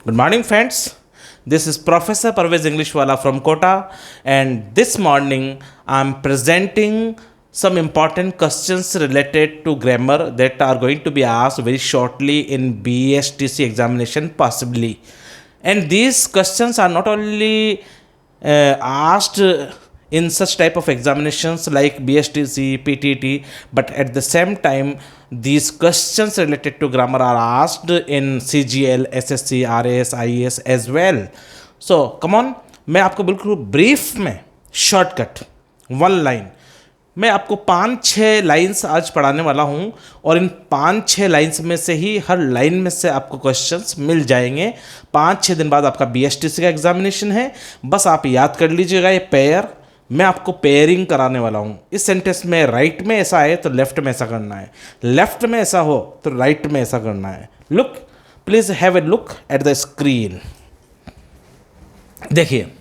Good morning, friends. This is Professor Parvez Englishwala from Kota, and this morning I'm presenting some important questions related to grammar that are going to be asked very shortly in BSTC examination, possibly. And these questions are not only asked in such type of examinations like BSTC, PTT, but at the same time these questions related to grammar are asked in CGL, SSC, RAS, IAS as well. So come on, मैं आपको बिल्कुल brief में shortcut one line मैं आपको 5-6 lines आज पढ़ाने वाला हूं और इन 5-6 लाइंस में से ही हर लाइन में से आपको क्वेश्चंस मिल जाएंगे। 5-6 दिन बाद आपका BSTC का एग्जामिनेशन है। बस आप याद कर लीजिएगा ये पेयर, मैं आपको पेयरिंग कराने वाला हूं। इस सेंटेंस में राइट में ऐसा है तो लेफ्ट में ऐसा करना है, लेफ्ट में ऐसा हो तो राइट में ऐसा करना है। Look, please have a look at the screen. देखिए,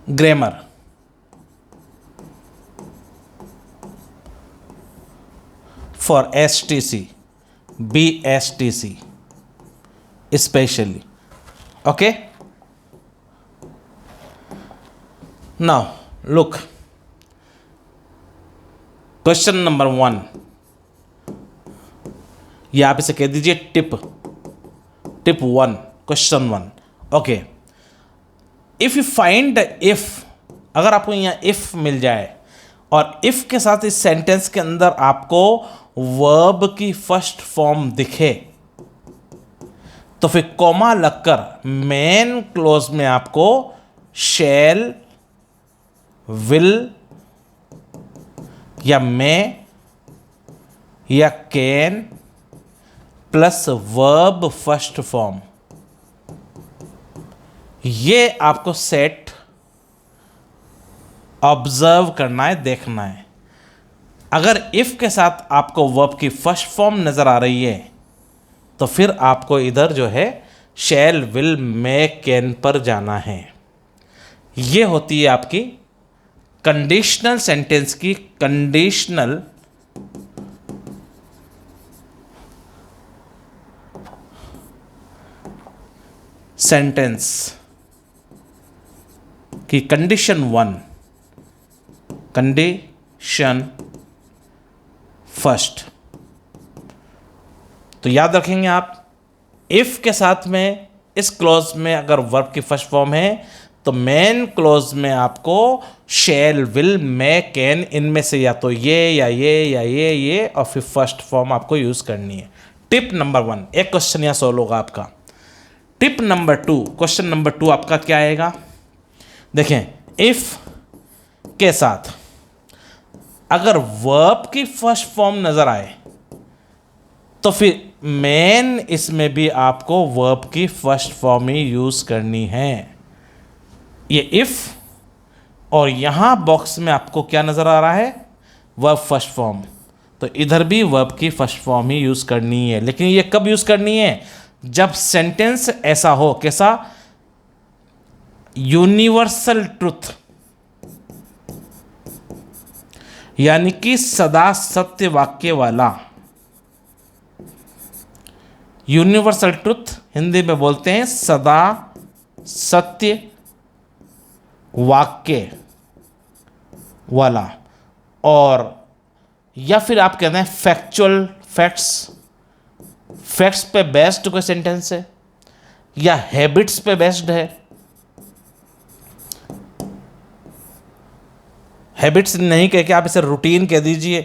grammar for STC, BSTC especially. Okay? Now, look. Question number 1. ये आप इसे कह दीजिए tip 1, question 1. Okay, if you find if, अगर आपको यहाँ इफ मिल जाए और इफ के साथ इस सेंटेंस के अंदर आपको वर्ब की फर्स्ट फॉर्म दिखे तो फिर कॉमा लगकर मेन क्लोज में आपको शैल, विल या मे या can plus verb first form, ये आपको सेट ऑब्जर्व करना है, देखना है। अगर इफ के साथ आपको वर्ब की फर्स्ट फॉर्म नजर आ रही है तो फिर आपको इधर जो है शैल, विल, मे, कैन पर जाना है। ये होती है आपकी कंडीशनल सेंटेंस की कंडीशनल सेंटेंस की कंडीशन 1, कंडीशन फर्स्ट। तो याद रखेंगे आप, इफ के साथ में इस क्लॉज में अगर वर्ब की फर्स्ट फॉर्म है तो मेन क्लॉज में आपको शैल, विल, मे, कैन, इनमें से या तो ये या ये या ये और फिर फर्स्ट फॉर्म आपको यूज करनी है। टिप नंबर 1, एक क्वेश्चन यहां सॉल्व होगा आपका। टिप नंबर 2, क्वेश्चन नंबर 2 आपका क्या आएगा? देखें, इफ के साथ अगर वर्ब की फर्स्ट फॉर्म नजर आए तो फिर मेन इसमें भी आपको वर्ब की फर्स्ट फॉर्म ही यूज करनी है। ये इफ और यहां बॉक्स में आपको क्या नजर आ रहा है? Verb first form. तो इधर भी वर्ब की फर्स्ट फॉर्म ही यूज करनी है, लेकिन ये कब यूज करनी है? जब सेंटेंस ऐसा हो, कैसा? यूनिवर्सल ट्रुथ, यानी कि सदा सत्य वाक्य वाला। यूनिवर्सल ट्रुथ हिंदी में बोलते हैं सदा सत्य वाक्य वाला, और या फिर आप कहते हैं फैक्चुअल, फैक्ट्स पे बेस्ड कोई सेंटेंस है या हैबिट्स पे बेस्ड है। हैबिट्स नहीं कह के आप इसे रूटीन कह दीजिए।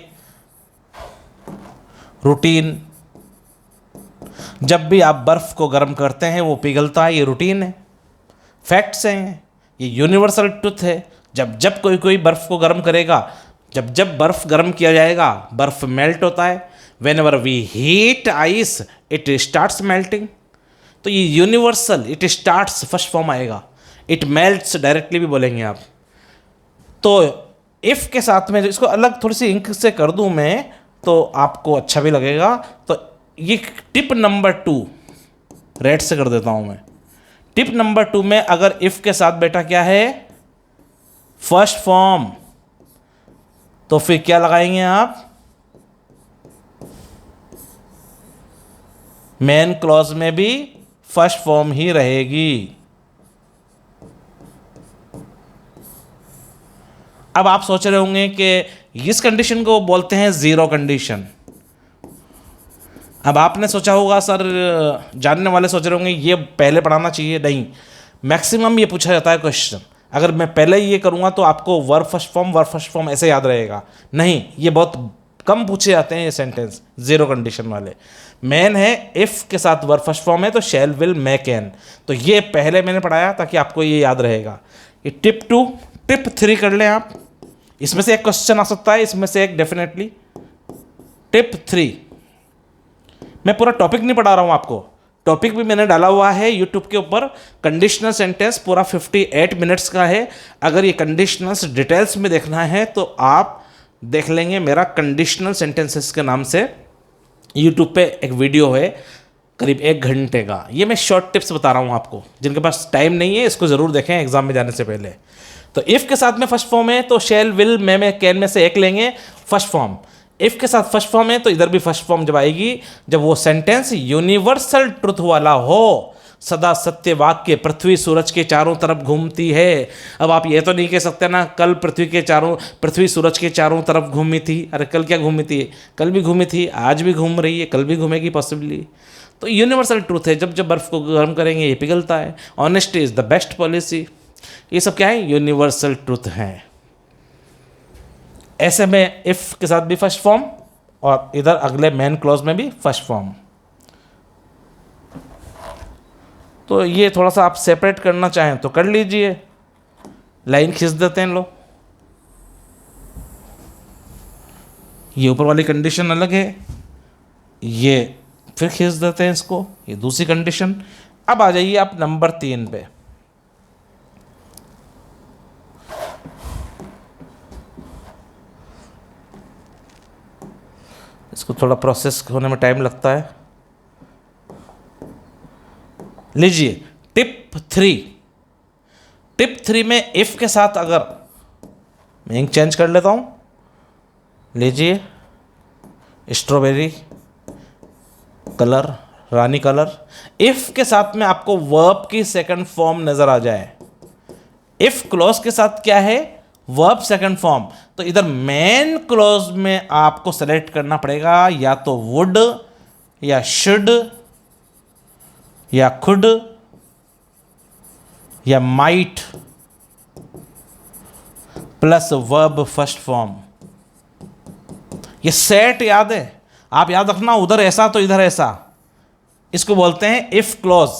रूटीन, जब भी आप बर्फ को गर्म करते हैं वो पिघलता है, ये रूटीन है। फैक्ट्स हैं, ये यूनिवर्सल ट्रुथ है। जब जब कोई बर्फ को गर्म करेगा, जब जब बर्फ गर्म किया जाएगा बर्फ मेल्ट होता है। Whenever we heat ice it starts melting. तो ये universal, it starts first form आएगा, इट मेल्ट्स डायरेक्टली भी बोलेंगे आप। तो इफ के साथ में इसको अलग थोड़ी सी इंक से कर दूं मैं तो आपको अच्छा भी लगेगा। तो ये टिप नंबर 2 रेड से कर देता हूं मैं। टिप नंबर 2 में अगर इफ के साथ बेटा क्या है? फर्स्ट फॉर्म, तो फिर क्या लगाएंगे आप? मेन क्लॉज में भी फर्स्ट फॉर्म ही रहेगी। अब आप सोच रहे होंगे कि इस कंडीशन को बोलते हैं जीरो कंडीशन। अब आपने सोचा होगा सर, जानने वाले सोच रहे होंगे ये पहले पढ़ाना चाहिए। नहीं, मैक्सिमम ये पूछा जाता है क्वेश्चन, अगर मैं पहले ये करूँगा तो आपको वर्ब फर्स्ट फॉर्म ऐसे याद रहेगा। नहीं, ये बहुत कम पूछे जाते हैं ये सेंटेंस जीरो कंडीशन वाले। मैन है, इफ़ के साथ वर्ब फर्स्ट फॉर्म है तो शैल विल मै कैन, तो ये पहले मैंने पढ़ाया ताकि आपको ये याद रहेगा। ये टिप 2, टिप 3 कर लें आप, इसमें से एक क्वेश्चन आ सकता है, इसमें से एक डेफिनेटली। टिप 3, मैं पूरा टॉपिक नहीं पढ़ा रहा हूँ आपको, टॉपिक भी मैंने डाला हुआ है यूट्यूब के ऊपर। कंडीशनल सेंटेंस पूरा 58 मिनट्स का है। अगर ये कंडीशनल्स डिटेल्स में देखना है तो आप देख लेंगे, मेरा कंडीशनल सेंटेंसेस के नाम से यूट्यूब पे एक वीडियो है करीब 1 घंटे का। ये मैं शॉर्ट टिप्स बता रहा हूँ आपको, जिनके पास टाइम नहीं है इसको ज़रूर देखें एग्जाम में जाने से पहले। तो इफ़ के साथ में फर्स्ट फॉर्म है तो शैल विल मै कैन में से एक लेंगे फर्स्ट फॉर्म। इफ़ के साथ फर्स्ट फॉर्म है तो इधर भी फर्स्ट फॉर्म जब आएगी जब वो सेंटेंस यूनिवर्सल ट्रुथ वाला हो, सदा सत्य वाक्य, पृथ्वी सूरज के चारों तरफ घूमती है। अब आप ये तो नहीं कह सकते ना कल पृथ्वी सूरज के चारों तरफ घूमी थी। अरे कल क्या घूमी थी? कल भी घूमी थी, आज भी घूम रही है, कल भी घूमेगी पॉसिबली। तो यूनिवर्सल ट्रूथ है, जब जब बर्फ़ को गर्म करेंगे ये पिघलता है। Honesty is the best policy, ये सब क्या है? यूनिवर्सल ट्रूथ है। ऐसे में इफ़ के साथ भी फर्स्ट फॉर्म और इधर अगले मेन क्लॉज में भी फर्स्ट फॉर्म। तो ये थोड़ा सा आप सेपरेट करना चाहें तो कर लीजिए, लाइन खींच देते हैं लोग। ये ऊपर वाली कंडीशन अलग है, ये फिर खींच देते हैं इसको, ये दूसरी कंडीशन। अब आ जाइए आप नंबर 3 पे। इसको थोड़ा प्रोसेस होने में टाइम लगता है। लीजिए टिप 3। टिप 3 में इफ़ के साथ अगर मैं इंक चेंज कर लेता हूँ, लीजिए strawberry colour, Rani colour. If के साथ में आपको वर्ब की सेकंड फॉर्म नज़र आ जाए, इफ़ क्लॉज के साथ क्या है? Verb second form. तो इधर मेन क्लॉज में आपको सेलेक्ट करना पड़ेगा या तो वुड या शुड या खुड या might plus verb first form. ये सेट याद है, आप याद रखना, उधर ऐसा तो इधर ऐसा। इसको बोलते हैं इफ क्लॉज।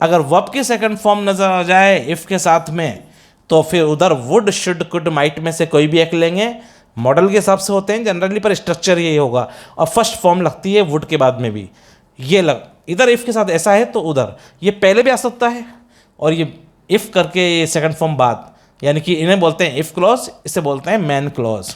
अगर वर्ब की सेकंड फॉर्म नजर आ जाए इफ के साथ में तो फिर उधर वुड शुड कुड माइट में से कोई भी एक लेंगे। मॉडल के हिसाब से होते हैं जनरली, पर स्ट्रक्चर यही होगा और फर्स्ट फॉर्म लगती है वुड के बाद में भी। ये लग इधर इफ़ के साथ ऐसा है तो उधर ये पहले भी आ सकता है और ये इफ़ करके ये सेकंड फॉर्म बाद, यानी कि इन्हें बोलते हैं इफ़ क्लॉज, इसे बोलते हैं man clause.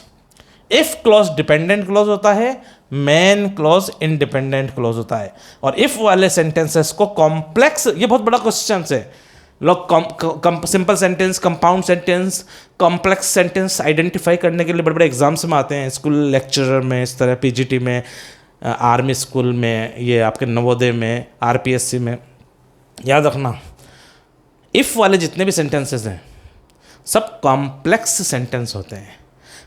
If clause dependent clause होता है, मैन क्लॉज इंडिपेंडेंट क्लॉज होता है। और इफ़ वाले सेंटेंसेस को कॉम्प्लेक्स, ये बहुत बड़ा क्वेश्चन है, लोग simple sentence, compound sentence, complex sentence identify करने के लिए बड़े बड़े एग्जाम्स में आते हैं, स्कूल लेक्चरर में, इस तरह पीजीटी में, आर्मी स्कूल में, ये आपके नवोदय में, आरपीएससी में। याद रखना इफ़ वाले जितने भी सेंटेंसेस हैं सब कॉम्प्लेक्स सेंटेंस होते हैं।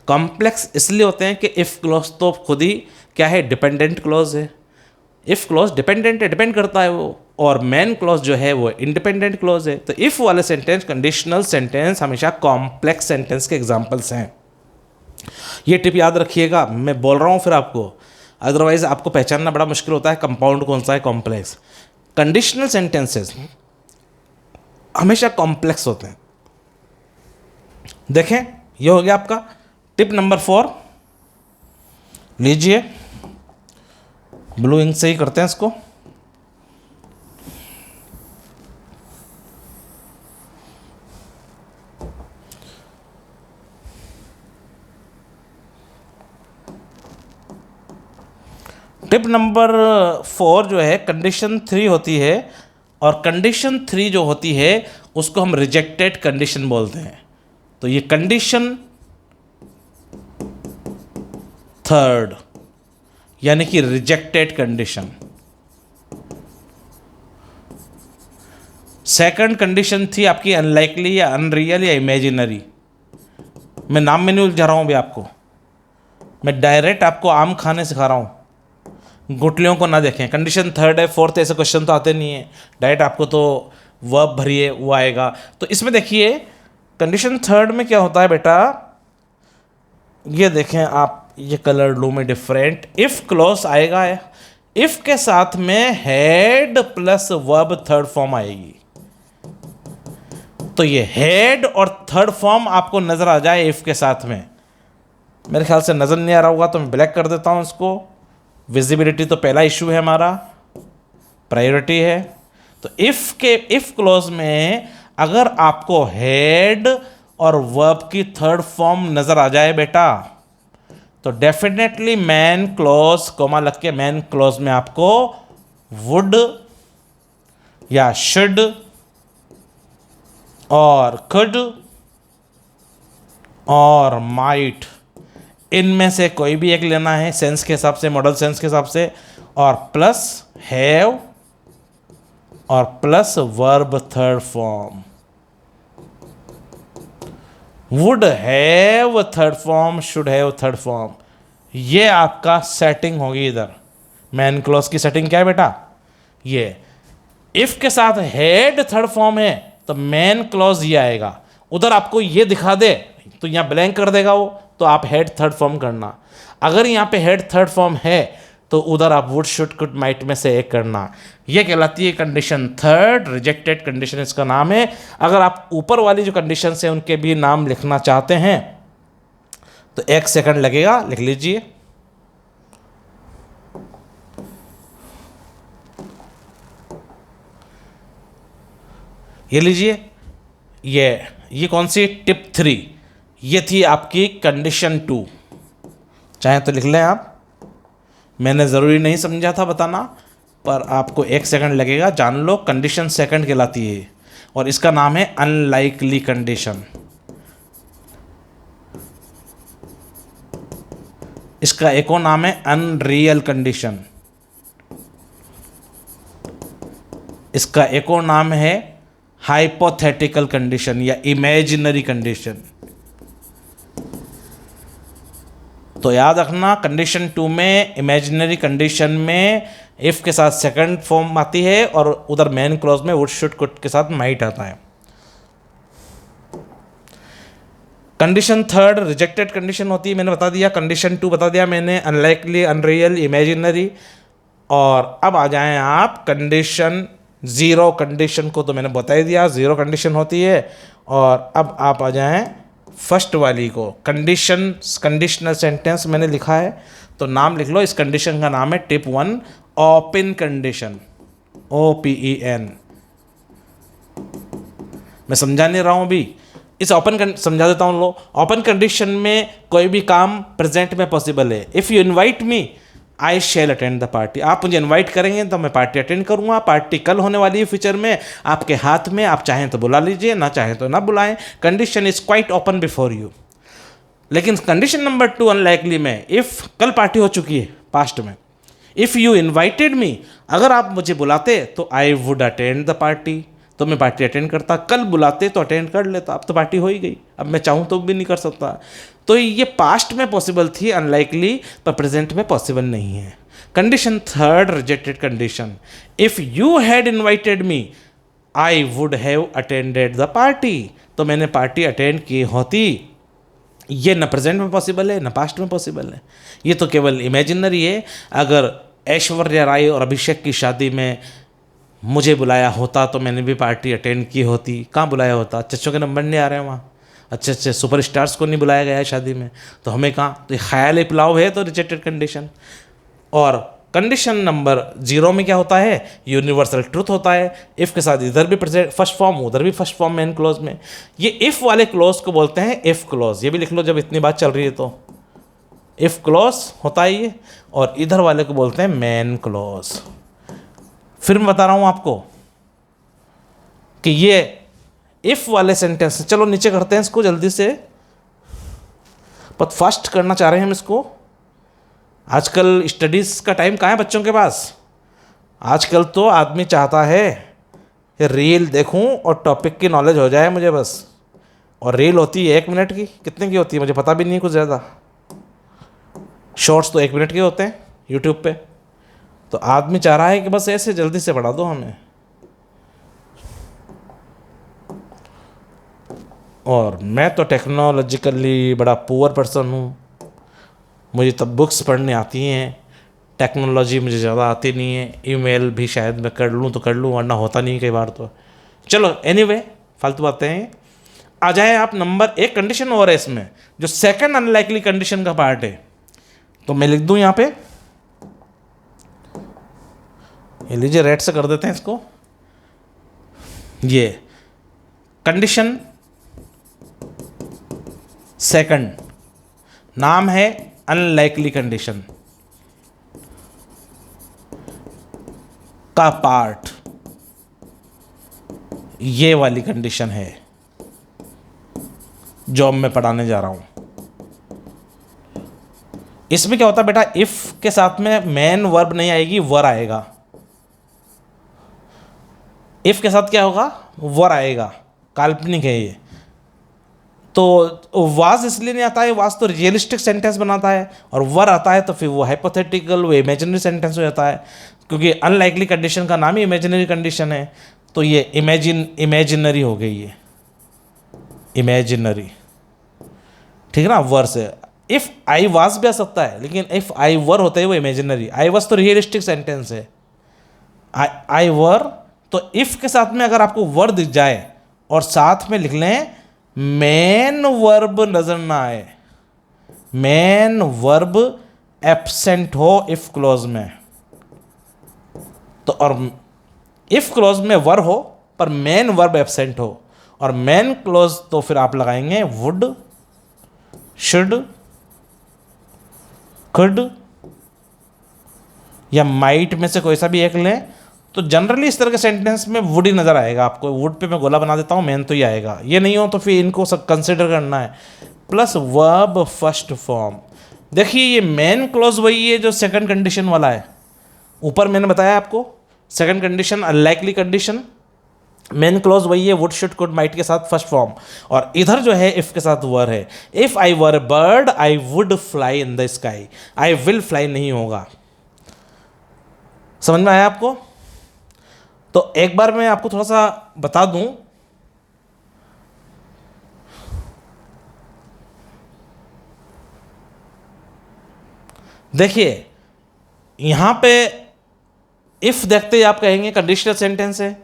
कॉम्प्लेक्स इसलिए होते हैं कि इफ़ क्लॉज तो खुद ही क्या है? डिपेंडेंट क्लॉज है। इफ़ क्लॉज डिपेंडेंट है, डिपेंड करता है वो, और मैन क्लॉज जो है वो इंडिपेंडेंट क्लॉज है। तो इफ़ वाले सेंटेंस, कंडीशनल सेंटेंस हमेशा कॉम्प्लेक्स सेंटेंस के एग्जांपल्स हैं। ये टिप याद रखिएगा, मैं बोल रहा हूँ फिर आपको, अदरवाइज आपको पहचानना बड़ा मुश्किल होता है कंपाउंड कौन सा है, कॉम्प्लेक्स। कंडीशनल सेंटेंसेस हमेशा कॉम्प्लेक्स होते हैं। देखें, ये हो गया आपका टिप नंबर 4। लीजिए ब्लू इंक से ही करते हैं इसको। टिप नंबर 4 जो है कंडीशन 3 होती है, और कंडीशन 3 जो होती है उसको हम रिजेक्टेड कंडीशन बोलते हैं। तो ये कंडीशन 3 यानी कि रिजेक्टेड कंडीशन। सेकंड कंडीशन थी आपकी अनलाइकली या अनरियल या इमेजिनरी। मैं नाम में नहीं उलझा रहा हूँ अभी आपको, मैं डायरेक्ट आपको आम खाने सिखा रहा हूँ, गुटलियों को ना देखें। कंडीशन थर्ड है, फोर्थ ऐसे क्वेश्चन तो आते नहीं है, डायरेक्ट आपको तो वर्ब भरिए वो आएगा। तो इसमें देखिए कंडीशन थर्ड में क्या होता है बेटा, ये देखें आप, ये कलर लू में डिफरेंट, इफ क्लॉज आएगा, इफ के साथ में head plus verb third form आएगी। तो ये हेड और थर्ड फॉर्म आपको नजर आ जाए इफ के साथ में, मेरे ख्याल से नजर नहीं आ रहा होगा तो मैं ब्लैक कर देता हूं इसको। विजिबिलिटी तो पहला इशू है हमारा, प्रायोरिटी है। तो इफ क्लॉज में अगर आपको हेड और वर्ब की थर्ड फॉर्म नजर आ जाए बेटा, तो डेफिनेटली मैन क्लॉज कोमा लग के मैन क्लॉज में आपको वुड या शुड और कुड और माइट, इनमें से कोई भी एक लेना है सेंस के हिसाब से, मॉडल सेंस के हिसाब से, और प्लस हैव और plus verb third form. Would have third form, should have third form, ये आपका सेटिंग होगी। इधर मैन क्लॉज की सेटिंग क्या है बेटा, ये इफ के साथ हेड थर्ड फॉर्म है तो मैन क्लॉज ये आएगा। उधर आपको ये दिखा दे तो यहाँ ब्लैंक कर देगा वो, तो आप हेड थर्ड फॉर्म करना। अगर यहाँ पे हेड थर्ड फॉर्म है तो उधर आप वुड शुड कुड माइट में से एक करना। ये कहलाती है कंडीशन थर्ड, रिजेक्टेड कंडीशन इसका नाम है। अगर आप ऊपर वाली जो कंडीशन है उनके भी नाम लिखना चाहते हैं तो 1 सेकंड लगेगा, लिख लीजिए। ये लीजिए, ये कौन सी टिप 3, ये थी आपकी कंडीशन 2। चाहे तो लिख लें आप, मैंने ज़रूरी नहीं समझा था बताना, पर आपको 1 सेकंड लगेगा, जान लो। कंडीशन सेकंड कहलाती है और इसका नाम है अनलाइकली कंडीशन। इसका एक और नाम है अनरियल कंडीशन। इसका एक और नाम है हाइपोथेटिकल कंडीशन या इमेजिनरी कंडीशन। तो याद रखना, कंडीशन 2 में इमेजिनरी कंडीशन में इफ के साथ सेकंड फॉर्म आती है और उधर मेन क्लॉज में वुड शुड कुड के साथ माइट आता है। कंडीशन थर्ड रिजेक्टेड कंडीशन होती है, मैंने बता दिया। कंडीशन 2 बता दिया मैंने, अनलाइकली, अनरियल, इमेजिनरी। और अब आ जाएं आप कंडीशन 0 कंडीशन को, तो मैंने बता ही दिया 0 कंडीशन होती है। और अब आप आ जाएं फर्स्ट वाली को, कंडीशनल सेंटेंस मैंने लिखा है तो नाम लिख लो। इस कंडीशन का नाम है टिप 1 ओपन कंडीशन, OPEN। मैं समझा नहीं रहा हूं अभी, इस ओपन समझा देता हूं। लो, ओपन कंडीशन में कोई भी काम प्रेजेंट में पॉसिबल है। If you invite me I shall attend the party, आप मुझे इनवाइट करेंगे तो मैं पार्टी अटेंड करूंगा। पार्टी कल होने वाली है फ्यूचर में, आपके हाथ में, आप चाहें तो बुला लीजिए, ना चाहें तो ना बुलाएं। Condition is quite open before you. लेकिन कंडीशन नंबर 2 अनलाइकली में, इफ़ कल पार्टी हो चुकी है पास्ट में, इफ़ यू इन्वाइटेड मी, अगर आप मुझे बुलाते तो I would attend the party, तो मैं पार्टी अटेंड करता। कल बुलाते तो अटेंड कर लेता, अब तो पार्टी हो ही गई, अब मैं चाहूँ तो भी नहीं कर सकता। तो ये पास्ट में पॉसिबल थी अनलाइकली, पर प्रेजेंट में पॉसिबल नहीं है। Condition third rejected condition, if you had invited me I would have attended the party, तो मैंने पार्टी अटेंड की होती। ये न प्रेजेंट में पॉसिबल है न पास्ट में पॉसिबल है, ये तो केवल इमेजिनरी है। अगर ऐश्वर्या राय और अभिषेक की शादी में मुझे बुलाया होता तो मैंने भी पार्टी अटेंड की होती। कहाँ बुलाया होता, चच्चों के नंबर नहीं आ रहे हैं वहाँ, अच्छे अच्छे सुपरस्टार्स को नहीं बुलाया गया है शादी में, तो हमें कहाँ, तो ख्याल पुलाव है, तो रिजेक्टेड कंडीशन। और कंडीशन नंबर 0 में क्या होता है, यूनिवर्सल ट्रूथ होता है। इफ़ के साथ इधर भी फर्स्ट फॉर्म, उधर भी फर्स्ट फॉर्म मेन क्लोज में। ये इफ़ वाले क्लोज को बोलते हैं इफ़ क्लोज, ये भी लिख लो जब इतनी बात चल रही है तो। इफ़ क्लोज होता है ये, और इधर वाले को बोलते हैं मेन क्लोज। फिर मैं बता रहा हूँ आपको कि ये इफ़ वाले सेंटेंस, चलो नीचे करते हैं इसको जल्दी से, पर फास्ट करना चाह रहे हैं हम इसको। आजकल स्टडीज़ का टाइम कहाँ है बच्चों के पास, आजकल तो आदमी चाहता है रील देखूं और टॉपिक की नॉलेज हो जाए मुझे बस। और रील होती है 1 मिनट की, कितने की होती है मुझे पता भी नहीं है कुछ ज़्यादा। शॉर्ट्स तो 1 मिनट के होते हैं यूट्यूब पे। तो आदमी चाह रहा है कि बस ऐसे जल्दी से पढ़ा दो हमें। और मैं तो टेक्नोलॉजिकली बड़ा पुअर पर्सन हूँ, मुझे तब बुक्स पढ़ने आती हैं, टेक्नोलॉजी मुझे ज़्यादा आती नहीं है। ईमेल भी शायद मैं कर लूँ तो कर लूँ, वरना होता नहीं कई बार तो। चलो एनीवे, फालतू बातें हैं। आ जाए आप नंबर 1 कंडीशन और है इसमें, जो सेकंड अनलाइकली कंडीशन का पार्ट है। तो मैं लिख दूँ यहाँ पे, ये लीजिए रेड से कर देते हैं इसको। ये कंडीशन सेकंड नाम है अनलाइकली कंडीशन का पार्ट, ये वाली कंडीशन है जो अब मैं पढ़ाने जा रहा हूं। इसमें क्या होता है बेटा, इफ के साथ में मेन वर्ब नहीं आएगी, वर आएगा। इफ के साथ क्या होगा, वर आएगा, काल्पनिक है ये। तो वाज इसलिए नहीं आता है, वाज तो रियलिस्टिक सेंटेंस बनाता है, और वर आता है तो फिर वो हाइपोथेटिकल, वो इमेजिनरी सेंटेंस हो जाता है, क्योंकि अनलाइकली कंडीशन का नाम ही इमेजिनरी कंडीशन है। तो ये इमेजिनरी हो गई, ये इमेजिनरी, ठीक है ना, वर से। इफ़ आई वाज भी आ सकता है, लेकिन इफ़ आई वर होता है वो इमेजिनरी। आई वाज तो रियलिस्टिक सेंटेंस है, आई वर। तो इफ़ के साथ में अगर आपको वर दिख जाए और साथ में लिख लें मेन वर्ब नजर ना आए, मेन वर्ब एब्सेंट हो इफ क्लोज में, तो और इफ क्लोज में वर हो पर मेन वर्ब एब्सेंट हो, और मेन क्लोज तो फिर आप लगाएंगे वुड, शुड, कुड या माइट में से कोई सा भी एक लें। तो जनरली इस तरह के सेंटेंस में वुड ही नज़र आएगा आपको। वुड पे मैं गोला बना देता हूँ, मेन तो ही आएगा। ये नहीं हो तो फिर इनको सब कंसिडर करना है, प्लस वर्ब फर्स्ट फॉर्म। देखिए ये मेन क्लॉज वही है जो सेकंड कंडीशन वाला है। ऊपर मैंने बताया आपको second condition unlikely condition, main clause वही है वुड, शुड, कुड, माइट के साथ फर्स्ट फॉर्म, और इधर जो है इफ के साथ वर है। If I were a bird I would fly in the sky, I will fly नहीं होगा। समझ में आया आपको? तो एक बार मैं आपको थोड़ा सा बता दूं, देखिए यहां पे इफ देखते ही आप कहेंगे कंडीशनल सेंटेंस है।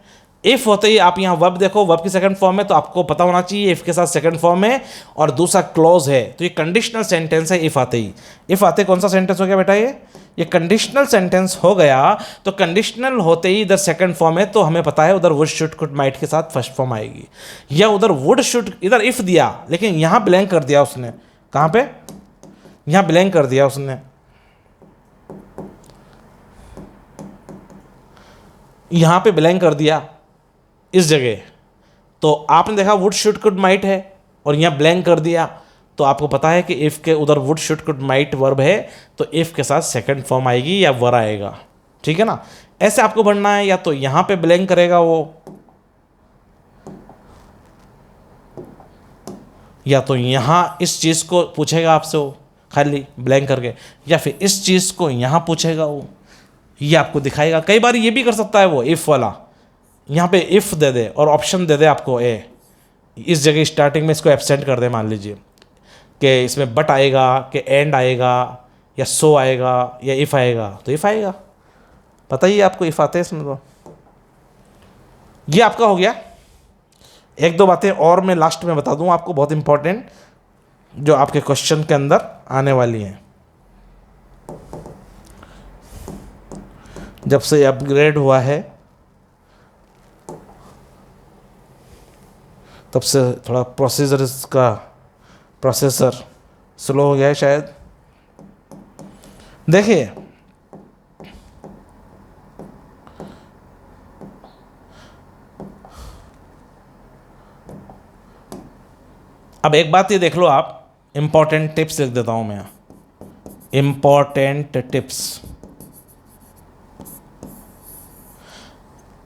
इफ होते ही आप यहां वर्ब देखो, वर्ब की सेकंड फॉर्म है, तो आपको पता होना चाहिए इफ के साथ सेकंड फॉर्म है और दूसरा क्लॉज है, तो ये कंडीशनल सेंटेंस है। इफ आते ही, इफ आते कौन सा सेंटेंस हो गया बेटा, ये कंडीशनल सेंटेंस हो गया। तो कंडीशनल होते ही इधर सेकंड फॉर्म है, तो हमें पता है उधर वुड, शुड, कुड, माइट के साथ फर्स्ट फॉर्म आएगी। या उधर वुड, शुड, इधर इफ दिया लेकिन यहां ब्लैंक कर दिया उसने। कहां पे? यहां ब्लैंक कर दिया उसने, यहां पे ब्लैंक कर दिया इस जगह। तो आपने देखा वुड, शुड, कुड, माइट है और यहां ब्लैंक कर दिया, तो आपको पता है कि इफ के उधर would, should, could, might verb है, तो इफ के साथ सेकंड फॉर्म आएगी या वर आएगा। ठीक है ना? ऐसे आपको पढ़ना है, या तो यहां पे ब्लैंक करेगा वो, या तो यहां इस चीज को पूछेगा आपसे वो खाली ब्लैंक करके, या फिर इस चीज को यहां पूछेगा वो, ये आपको दिखाएगा। कई बार ये भी कर सकता है वो इफ वाला, यहाँ पे इफ दे दे और ऑप्शन दे दे आपको ए, इस जगह स्टार्टिंग में इसको एब्सेंट कर दे, मान लीजिए कि इसमें बट आएगा, कि एंड आएगा, या सो आएगा, या इफ आएगा, तो इफ आएगा। पता ही है आपको इफ आते हैं इसमें। तो ये आपका हो गया। एक दो बातें और मैं लास्ट में बता दूं आपको, बहुत इंपॉर्टेंट, जो आपके क्वेश्चन के अंदर आने वाली हैं। जब से अपग्रेड हुआ है तब से थोड़ा प्रोसेसर स्लो हो गया है शायद। देखिए अब एक बात ये देख लो आप, इंपॉर्टेंट टिप्स लिख देता हूं मैं, इंपॉर्टेंट टिप्स।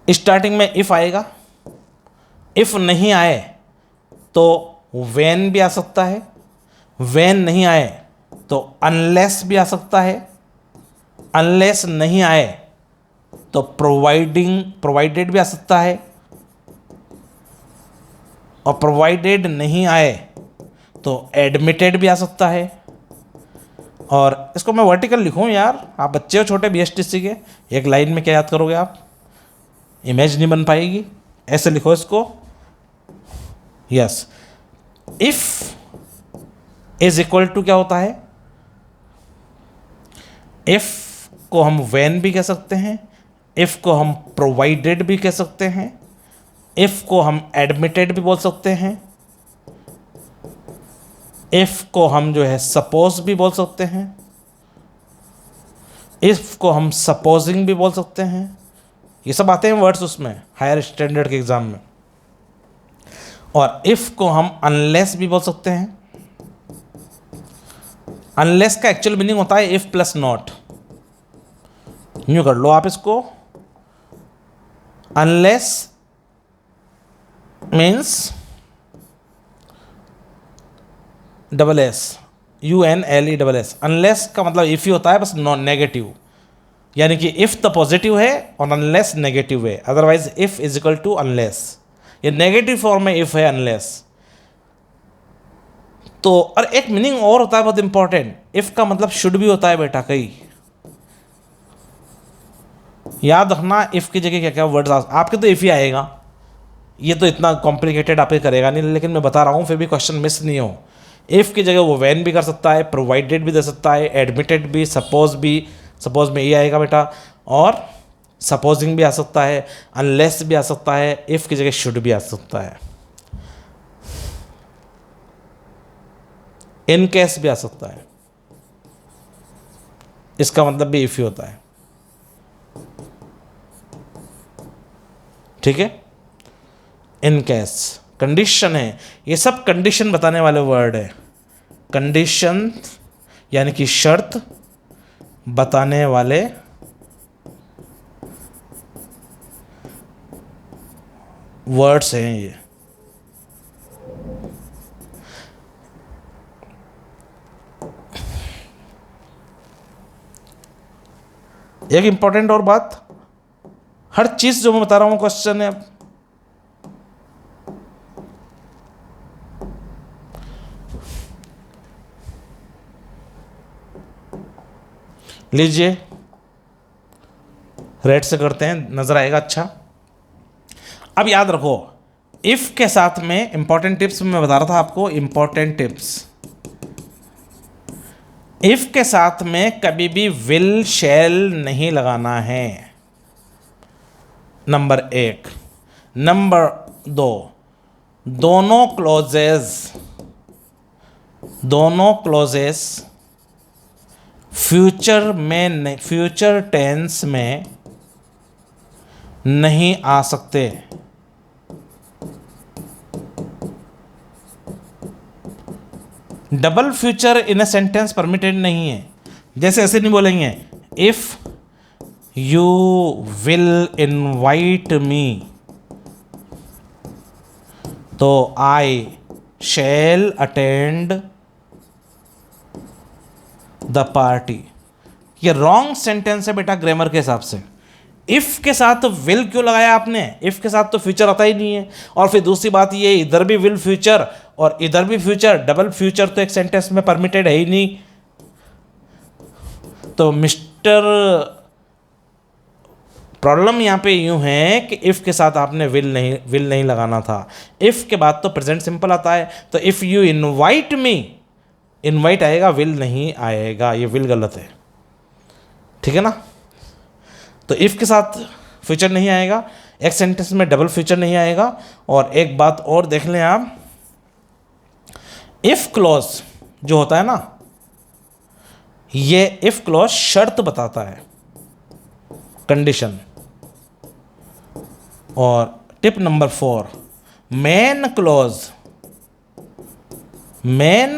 स्टार्टिंग में इफ आएगा इफ नहीं आए तो व्हेन भी आ सकता है, व्हेन नहीं आए तो अनलेस भी आ सकता है, अनलेस नहीं आए तो प्रोवाइडेड भी आ सकता है, और प्रोवाइडेड नहीं आए तो एडमिटेड भी आ सकता है। और इसको मैं वर्टिकल लिखूं यार, आप बच्चे हो छोटे BSTC के, एक लाइन में क्या याद करोगे आप, इमेज नहीं बन पाएगी, ऐसे लिखो इसको। Yes, if is equal to क्या होता है, इफ को हम व्हेन भी कह सकते हैं, इफ को हम प्रोवाइडेड भी कह सकते हैं, इफ को हम एडमिटेड भी बोल सकते हैं, इफ को हम जो है सपोज भी बोल सकते हैं, इफ को हम सपोजिंग भी बोल सकते हैं। ये सब आते हैं वर्ड्स उसमें हायर स्टैंडर्ड के एग्जाम में। और इफ को हम अनलेस भी बोल सकते हैं। अनलेस का एक्चुअल मीनिंग होता है इफ प्लस नॉट। यूं कर लो आप इसको, अनलेस मीन्स UNLESS। अनलेस का मतलब इफ ही होता है, बस नॉन नेगेटिव, यानी कि इफ तो पॉजिटिव है और अनलेस नेगेटिव है, otherwise if is equal to unless. ये नेगेटिव फॉर्म में इफ है, अनलेस। तो और एक मीनिंग और होता है बहुत इंपॉर्टेंट, इफ का मतलब शुड भी होता है बेटा। कई याद रखना, इफ की जगह क्या क्या वर्ड्स आपके तो इफ ही आएगा, ये तो इतना कॉम्प्लिकेटेड आपके करेगा नहीं, लेकिन मैं बता रहा हूँ फिर भी क्वेश्चन मिस नहीं हो। इफ की जगह वो व्हेन भी कर सकता है, प्रोवाइडेड भी दे सकता है, एडमिटेड भी, सपोज भी, सपोज में ये आएगा बेटा, और सपोजिंग भी आ सकता है, अनलेस भी आ सकता है, इफ की जगह शुड भी आ सकता है, इन केस भी आ सकता है। इसका मतलब भी इफ ही होता है, ठीक है। इन केस कंडीशन है, ये सब कंडीशन बताने वाले वर्ड है। कंडीशन यानी कि शर्त बताने वाले वर्ड्स हैं ये। एक इंपॉर्टेंट और बात, हर चीज जो मैं बता रहा हूं क्वेश्चन है। लीजिए रेड से करते हैं, नजर आएगा अच्छा। अब याद रखो, इफ के साथ में इंपॉर्टेंट टिप्स मैं बता रहा था आपको, इंपॉर्टेंट टिप्स। इफ के साथ में कभी भी विल शैल नहीं लगाना है, नंबर 1। नंबर 2, दोनों क्लॉजेस फ्यूचर टेंस में नहीं आ सकते। Double future in a sentence permitted नहीं है। जैसे ऐसे नहीं बोलेंगे, if you will invite me तो आई शैल अटेंड द पार्टी। ये रॉन्ग सेंटेंस है बेटा ग्रामर के हिसाब से। इफ के साथ तो विल क्यों लगाया आपने, इफ के साथ तो फ्यूचर आता ही नहीं है। और फिर दूसरी बात ये, इधर भी विल फ्यूचर और इधर भी फ्यूचर, डबल फ्यूचर तो एक सेंटेंस में परमिटेड है ही नहीं। तो मिस्टर प्रॉब्लम यहाँ पे यूं है कि इफ के साथ आपने विल नहीं लगाना था। इफ के बाद तो प्रेजेंट सिंपल आता है, तो if you invite me, invite आएगा, विल नहीं आएगा, ये विल गलत है, ठीक है ना। तो इफ के साथ फ्यूचर नहीं आएगा, एक सेंटेंस में डबल फ्यूचर नहीं आएगा। और एक बात और देख लें आप, इफ क्लॉज जो होता है ना, ये इफ क्लॉज शर्त बताता है, कंडीशन। और टिप नंबर 4, मेन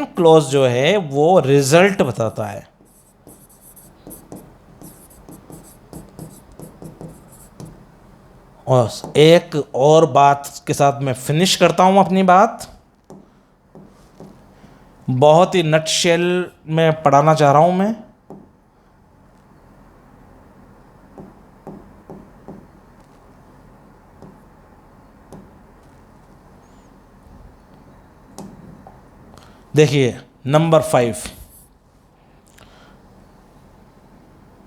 क्लॉज जो है वो रिजल्ट बताता है। और एक और बात के साथ मैं फिनिश करता हूँ अपनी बात। बहुत ही नटशेल में पढ़ाना चाह रहा हूँ मैं। देखिए नंबर 5,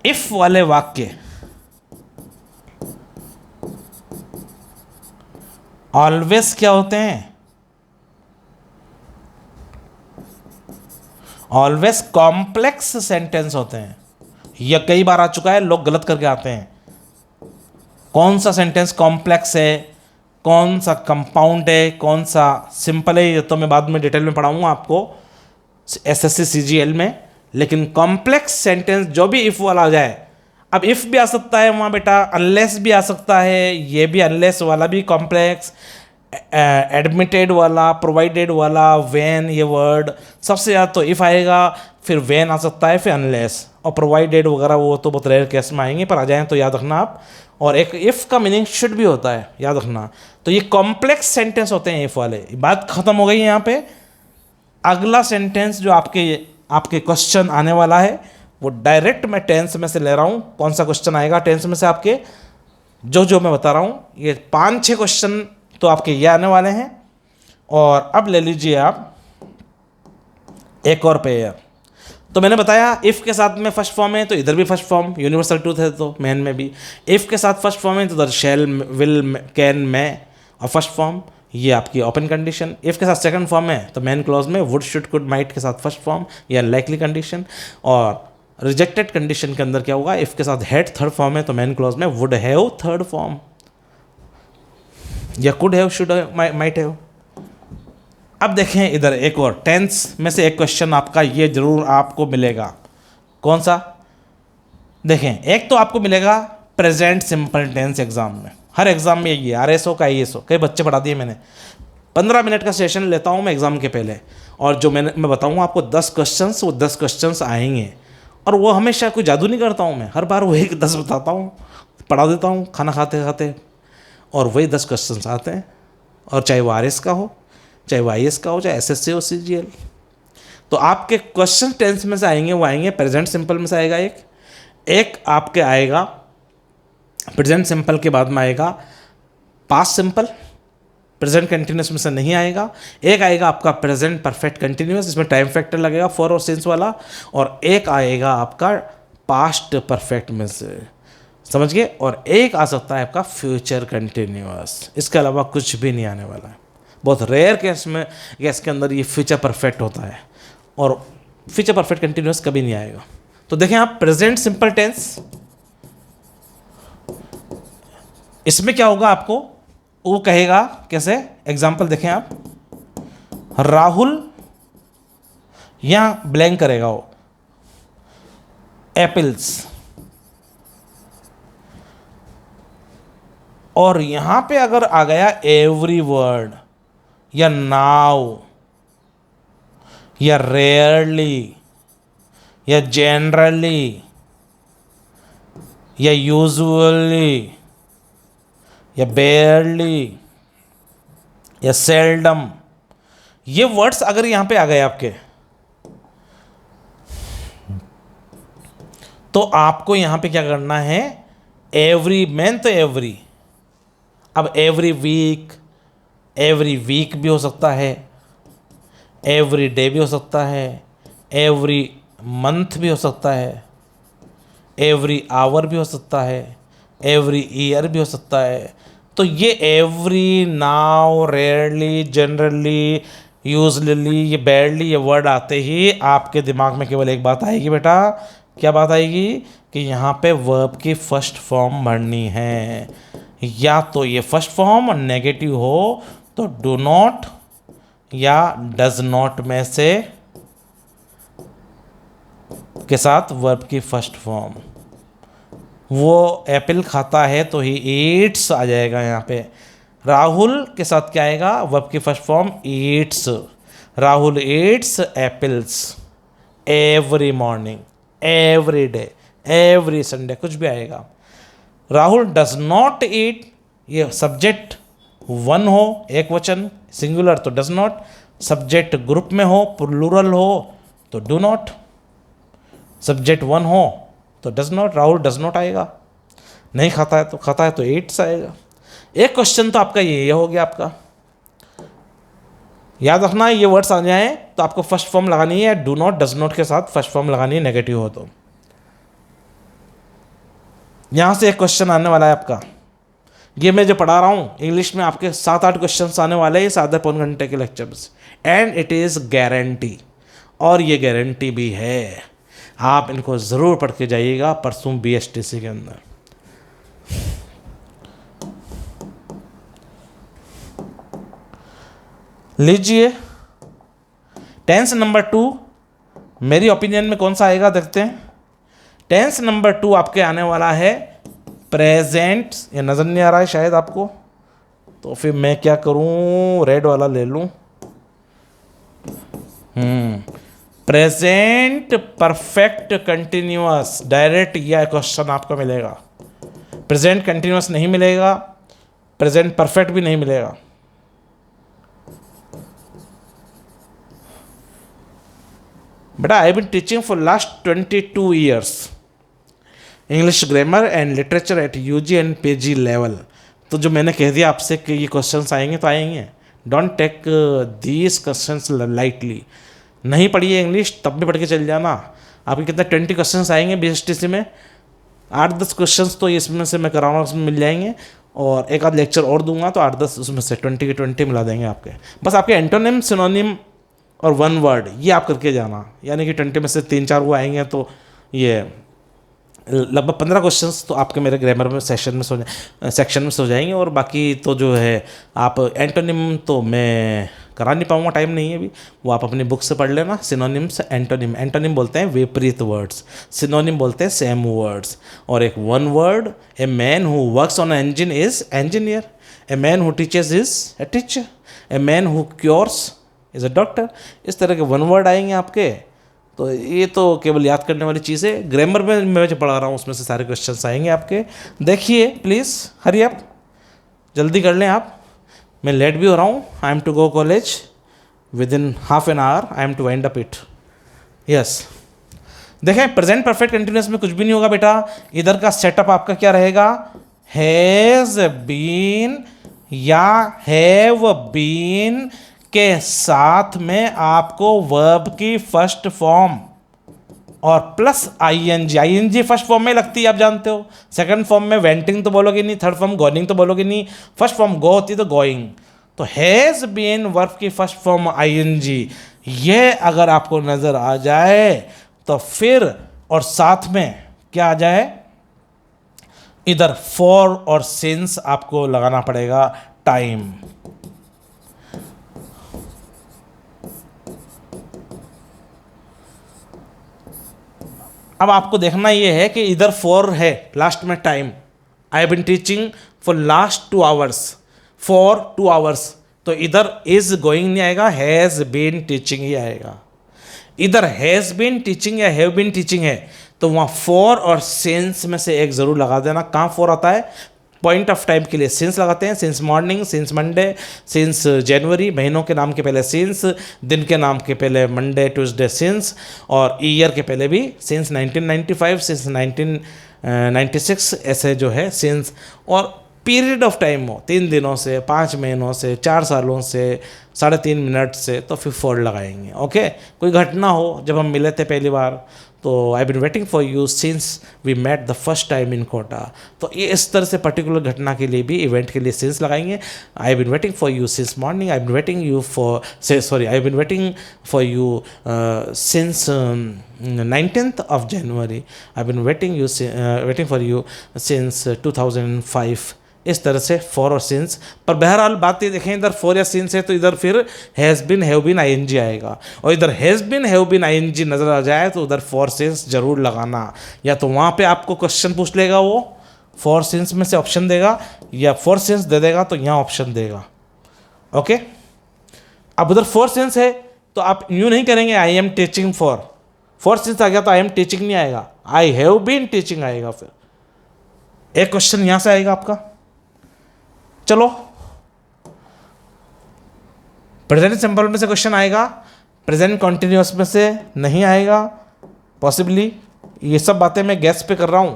इफ वाले वाक्य ऑलवेज क्या होते हैं? ऑलवेज कॉम्प्लेक्स सेंटेंस होते हैं। यह कई बार आ चुका है, लोग गलत करके आते हैं। कौन सा सेंटेंस कॉम्प्लेक्स है, कौन सा कंपाउंड है, कौन सा सिंपल है, ये तो मैं बाद में डिटेल में पढ़ाऊंगा आपको एसएससी सीजीएल में। लेकिन कॉम्प्लेक्स सेंटेंस जो भी इफ वाला आ जाए, अब इफ भी आ सकता है वहाँ बेटा, अनलेस भी आ सकता है, ये भी अनलेस वाला भी कॉम्प्लेक्स, एडमिटेड वाला, प्रोवाइडेड वाला, व्हेन, ये वर्ड सबसे ज़्यादा तो इफ आएगा, फिर व्हेन आ सकता है, फिर अनलेस और प्रोवाइडेड वगैरह वो तो बहुत रेयर केस में आएंगे, पर आ जाएं तो याद रखना आप। और एक इफ़ का मीनिंग शुड भी होता है, याद रखना। तो ये कॉम्प्लेक्स सेंटेंस होते हैं इफ़ वाले। बात खत्म हो गई है यहाँ पे। अगला सेंटेंस जो आपके क्वेश्चन आने वाला है वो डायरेक्ट मैं टेंस में से ले रहा हूँ। कौन सा क्वेश्चन आएगा टेंस में से आपके, जो मैं बता रहा हूँ, ये 5-6 क्वेश्चन तो आपके ये आने वाले हैं। और अब ले लीजिए आप एक और पेयर। तो मैंने बताया इफ़ के साथ में फर्स्ट फॉर्म है तो इधर भी फर्स्ट फॉर्म, यूनिवर्सल ट्रूथ है तो मैन में भी। इफ़ के साथ फर्स्ट फॉर्म है तो उधर शैल, विल, कैन, में और फर्स्ट फॉर्म ये आपकी ओपन कंडीशन। इफ़ के साथ सेकंड फॉर्म है तो मेन क्लॉज में वुड, शुड, कुड, माइट के साथ फर्स्ट फॉर्म या लाइकली कंडीशन। और रिजेक्टेड कंडीशन के अंदर क्या होगा, इफ़ के साथ हैड थर्ड फॉर्म है तो मेन क्लॉज में वुड हैव थर्ड फॉर्म या could have, should have, might have. अब देखें इधर एक और टेंस में से एक क्वेश्चन आपका ये जरूर आपको मिलेगा। कौन सा? देखें, एक तो आपको मिलेगा प्रेजेंट सिंपल टेंस एग्जाम में, हर एग्जाम में ये आरएसओ का आईएसओ कई बच्चे पढ़ा दिए मैंने। 15 मिनट का सेशन लेता हूँ मैं एग्जाम के पहले, और जो मैं बताऊँगा आपको 10 क्वेश्चंस, वो 10 क्वेश्चंस आएंगे। और वो हमेशा कोई जादू नहीं करता हूँ मैं, हर बार वही 10 बताता हूँ, पढ़ा देता हूँ खाना खाते खाते, और वही 10 क्वेश्चंस आते हैं। और चाहे वो आरएस का हो, चाहे वो आईएएस का हो, चाहे एसएससी हो, सीजीएल। तो आपके क्वेश्चन टेंस में से आएंगे, वो आएंगे प्रेजेंट सिंपल में से आएगा एक आपके आएगा प्रेजेंट सिंपल के बाद में आएगा पास्ट सिंपल, प्रेजेंट कंटिन्यूस में से नहीं आएगा। एक आएगा आपका प्रेजेंट परफेक्ट कंटिन्यूस, इसमें टाइम फैक्टर लगेगा फॉर और सिंस वाला। और एक आएगा आपका पास्ट परफेक्ट में से, समझ गए। और एक आ सकता है आपका फ्यूचर कंटिन्यूस, इसके अलावा कुछ भी नहीं आने वाला है। बहुत रेयर केस में केस के अंदर ये फ्यूचर परफेक्ट होता है, और फ्यूचर परफेक्ट कंटिन्यूस कभी नहीं आएगा। तो देखें आप प्रेजेंट सिंपल टेंस, इसमें क्या होगा आपको वो कहेगा कैसे। एग्जाम्पल देखें आप, राहुल, यहां ब्लैंक करेगा वो एप्पल्स, और यहां पे अगर आ गया एवरी वर्ड या नाउ या रेयरली या जनरली या यूजुअली या बेयरली या सेल्डम, ये वर्ड्स अगर यहां पे आ गए आपके, तो आपको यहां पे क्या करना है, एवरी मेन तो एवरी। अब एवरी वीक भी हो सकता है, एवरी डे भी हो सकता है, एवरी मंथ भी हो सकता है, एवरी आवर भी हो सकता है, एवरी ईयर भी हो सकता है। तो ये every, now, rarely, generally, usually, ये बैडली, ये वर्ड आते ही आपके दिमाग में केवल एक बात आएगी बेटा। क्या बात आएगी? कि यहाँ पे वर्ब की फर्स्ट फॉर्म भरनी है। या तो ये फर्स्ट फॉर्म नेगेटिव हो तो डू नॉट या डज नॉट में से के साथ वर्ब की फर्स्ट फॉर्म। वो एप्पल खाता है तो ही ईट्स आ जाएगा यहाँ पे। राहुल के साथ क्या आएगा, वर्ब की first form Yeats. Rahul Yeats apples every morning, every day, every Sunday, कुछ भी आएगा। राहुल डज नॉट ईट ये सब्जेक्ट वन हो, एक वचन सिंगुलर तो डज नॉट, सब्जेक्ट ग्रुप में हो प्लूरल हो तो डू नॉट, सब्जेक्ट वन हो तो does not, Rahul does not आएगा, नहीं खाता है तो खाता है तो एट्स आएगा। एक क्वेश्चन तो आपका ये हो गया आपका, याद रखना है ये वर्ड्स आ जाएं तो आपको फर्स्ट फॉर्म लगानी है, डू नॉट डज नॉट के साथ फर्स्ट फॉर्म लगानी है नेगेटिव हो तो। यहां से एक क्वेश्चन आने वाला है आपका, ये मैं जो पढ़ा रहा हूँ इंग्लिश में आपके 7-8 क्वेश्चन आने वाले हैं इस आधे पौन घंटे के लेक्चर से, एंड इट इज़ गारंटी, और ये गारंटी भी है, आप इनको ज़रूर पढ़ के जाइएगा परसों BSTC के अंदर। लीजिए टेंस नंबर 2 मेरी ओपिनियन में कौन सा आएगा देखते हैं। टेंस नंबर 2 आपके आने वाला है प्रेजेंट, ये नज़र नहीं आ रहा है शायद आपको, तो फिर मैं क्या करूं, रेड वाला ले लूं। प्रेजेंट परफेक्ट कंटिन्यूअस, डायरेक्ट यह क्वेश्चन आपको मिलेगा। प्रेजेंट कंटिन्यूअस नहीं मिलेगा, प्रेजेंट परफेक्ट भी नहीं मिलेगा। बेटा I have been teaching for last 22 years English grammar and literature at UG and PG level, तो जो मैंने कह दिया आपसे कि ये क्वेश्चंस आएंगे तो आएंगे, don't take these questions lightly. नहीं पढ़िए इंग्लिश तब भी पढ़ के चल जाना, आपके कितने 20 क्वेश्चंस आएंगे BSTC में, 8-10 क्वेश्चंस तो इसमें से मैं कराऊंगा उसमें मिल जाएंगे, और एक आध लेक्चर और दूंगा तो 8-10 उसमें से 20 के 20 मिला देंगे आपके। बस आपके एंटोनिम सिनोनिम और वन वर्ड ये आप करके जाना, यानी कि 20 में से 3-4 वो आएंगे तो ये लगभग 15 क्वेश्चंस तो आपके मेरे ग्रामर में सेक्शन में सो जाएंगे, और बाकी तो जो है आप एंटोनिम तो मैं करा नहीं पाऊंगा, टाइम नहीं है अभी, वो आप अपनी बुक से पढ़ लेना। सिनोनिम से एंटोनिम, एंटोनिम बोलते हैं विपरीत वर्ड्स, सिनोनिम बोलते हैं सेम वर्ड्स, और एक one word, a man who works on engine is engineer, a man who teachers is a teacher, a man who cures is a doctor. इस तरह के वन वर्ड आएंगे आपके, तो ये तो केवल याद करने वाली चीज़ है। ग्रामर में मैं जो पढ़ा रहा हूँ उसमें से सारे क्वेश्चंस आएंगे आपके, देखिए प्लीज़ हरी अप, जल्दी कर लें आप, मैं लेट भी हो रहा हूँ। I am to go college within half an hour, I am to wind up it. Yes, देखें प्रेजेंट परफेक्ट कंटिन्यूअस में कुछ भी नहीं होगा बेटा, इधर का सेटअप आपका क्या रहेगा, हैज़ बीन या हैव बीन के साथ में आपको वर्ब की फर्स्ट फॉर्म और प्लस ING फर्स्ट फॉर्म में लगती है, आप जानते हो। सेकंड फॉर्म में वेंटिंग तो बोलोगे नहीं, थर्ड फॉर्म गोइंग तो बोलोगे नहीं, फर्स्ट फॉर्म गो होती है तो गोइंग। तो हैज़ बीन वर्ब की फर्स्ट फॉर्म ING, ये अगर आपको नज़र आ जाए तो फिर और साथ में क्या आ जाए, इधर फॉर और सिंस आपको लगाना पड़ेगा टाइम। अब आपको देखना ये है कि इधर फॉर है, लास्ट में time, I have been teaching for last 2 hours, for 2 hours, तो इधर इज गोइंग नहीं आएगा, हैज़ बीन टीचिंग ही आएगा। इधर हैज़ बीन टीचिंग या हैव बीन टीचिंग है तो वहाँ फॉर और सिंस में से एक ज़रूर लगा देना। कहाँ फॉर आता है, पॉइंट ऑफ टाइम के लिए सिंस लगाते हैं, since morning, since Monday, since January, महीनों के नाम के पहले सिंस, दिन के नाम के पहले मंडे ट्यूसडे सिंस, और ईयर के पहले भी सिंस 1995, सिंस 1996, ऐसे जो है सिंस। और पीरियड ऑफ टाइम हो 3 दिनों से, 5 महीनों से, 4 सालों से, 3.5 मिनट से, तो फिर फॉर लगाएंगे। ओके, कोई घटना हो जब हम मिले थे पहली बार, तो I been waiting for you since we met the first time in Kota, तो ये इस तरह से पर्टिकुलर घटना के लिए भी, इवेंट के लिए सिंस लगाएंगे। I been waiting for you since morning, I been waiting you for I been waiting for you since 19th of January, I been waiting for you since 2005। इस तरह से फॉर और सिंस, पर बहरहाल बात ये देखें, इधर फॉर या सिंस है तो इधर फिर has been have been ING आएगा, और इधर has been have been ING नज़र आ जाए तो उधर फॉर सिंस जरूर लगाना। या तो वहाँ पे आपको क्वेश्चन पूछ लेगा वो, फॉर सिंस में से ऑप्शन देगा, या फॉर सिंस दे देगा तो यहाँ ऑप्शन देगा। ओके, अब उधर फॉर सिंस है तो आप यूँ नहीं करेंगे I am teaching for since आ गया तो आई एम टीचिंग नहीं आएगा, आई हैव बीन टीचिंग आएगा। फिर एक क्वेश्चन यहाँ से आएगा आपका, चलो प्रेजेंट सिंपल में से क्वेश्चन आएगा, प्रेजेंट कॉन्टिन्यूअस में से नहीं आएगा पॉसिबली। ये सब बातें मैं गैस पे कर रहा हूं,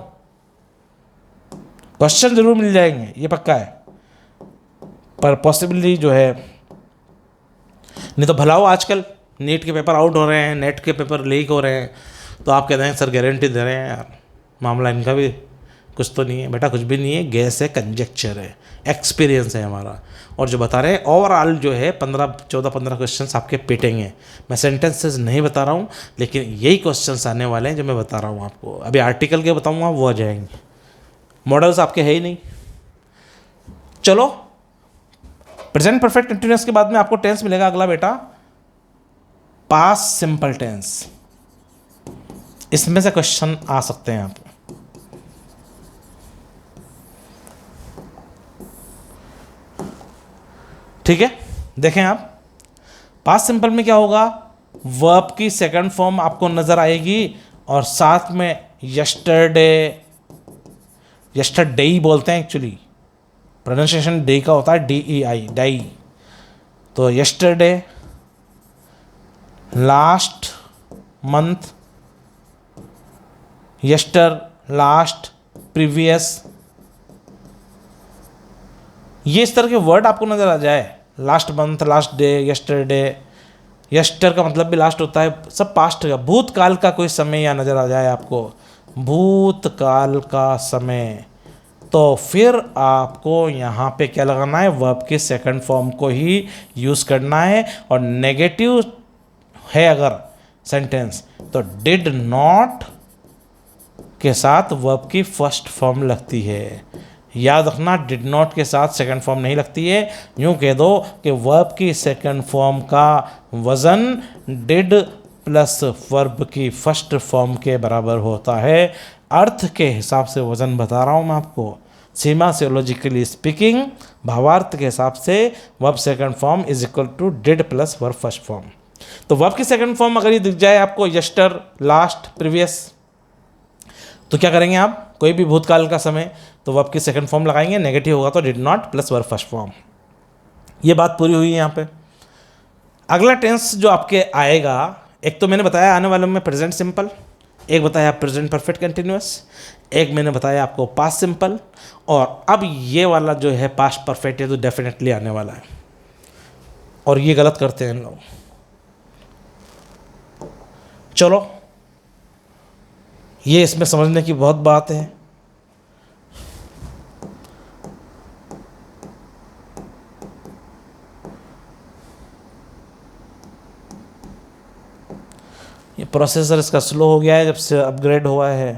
क्वेश्चन जरूर मिल जाएंगे ये पक्का है, पर पॉसिबली जो है नहीं तो भला हो आजकल नीट के पेपर आउट हो रहे हैं, नेट के पेपर लीक हो रहे हैं, तो आप कहते हैं सर गारंटी दे रहे हैं यार, मामला इनका भी कुछ तो नहीं है। बेटा कुछ भी नहीं है, गैस है, कंजेक्चर है, एक्सपीरियंस है हमारा। और जो बता रहे हैं ओवरऑल जो है 14-15 क्वेश्चंस आपके पिटेंगे। मैं सेंटेंसेस नहीं बता रहा हूँ, लेकिन यही क्वेश्चंस आने वाले हैं जो मैं बता रहा हूँ आपको। अभी आर्टिकल के बताऊँगा वो आ जाएंगे, मॉडल्स आपके है ही नहीं। चलो प्रेजेंट परफेक्ट कंटिन्यूअस के बाद में आपको टेंस मिलेगा अगला बेटा पास्ट सिंपल टेंस। इसमें से क्वेश्चन आ सकते हैं आप। ठीक है, देखें आप पास्ट सिंपल में क्या होगा, वर्ब की सेकंड फॉर्म आपको नजर आएगी और साथ में यस्टरडे, यस्टरडे बोलते हैं एक्चुअली, प्रोनाउंसिएशन डे का होता है DEI, डाई। तो yesterday, last month, यस्टर, last, previous, ये इस तरह के वर्ड आपको नजर आ जाए। Last month, last day, yesterday, यस्टर का मतलब भी लास्ट होता है, सब पास्ट का, भूतकाल का कोई समय या नजर आ जाए आपको, भूतकाल का समय, तो फिर आपको यहाँ पे क्या लगाना है, वर्ब के सेकंड फॉर्म को ही यूज़ करना है। और नेगेटिव है अगर सेंटेंस तो डिड नॉट के साथ वर्ब की फर्स्ट फॉर्म लगती है। याद रखना, डिड नॉट के साथ सेकंड फॉर्म नहीं लगती है। यूँ कह दो कि वर्ब की सेकंड फॉर्म का वज़न डिड प्लस वर्ब की फर्स्ट फॉर्म के बराबर होता है। अर्थ के हिसाब से वज़न बता रहा हूँ मैं आपको, सीमासियोलॉजिकली स्पीकिंग, भावार्थ के हिसाब से verb second form is equal to did plus verb first form. तो वर्ब की सेकंड फॉर्म अगर ये दिख जाए आपको यस्टर, लास्ट, प्रीवियस, तो क्या करेंगे आप, कोई भी भूतकाल का समय, तो वर्ब की सेकंड फॉर्म लगाएंगे, नेगेटिव होगा तो did not plus verb first form. ये बात पूरी हुई यहाँ पे। अगला टेंस जो आपके आएगा, एक तो मैंने बताया आने वाले में प्रेजेंट सिंपल, एक बताया प्रेजेंट परफेक्ट कंटिन्यूअस, एक मैंने बताया आपको पास्ट सिंपल, और अब ये वाला जो है पास्ट परफेक्ट, ये तो डेफिनेटली आने वाला है। और ये गलत करते हैं लोग। चलो ये इसमें समझने की बहुत बात है। ये प्रोसेसर इसका स्लो हो गया है जब से अपग्रेड हुआ है,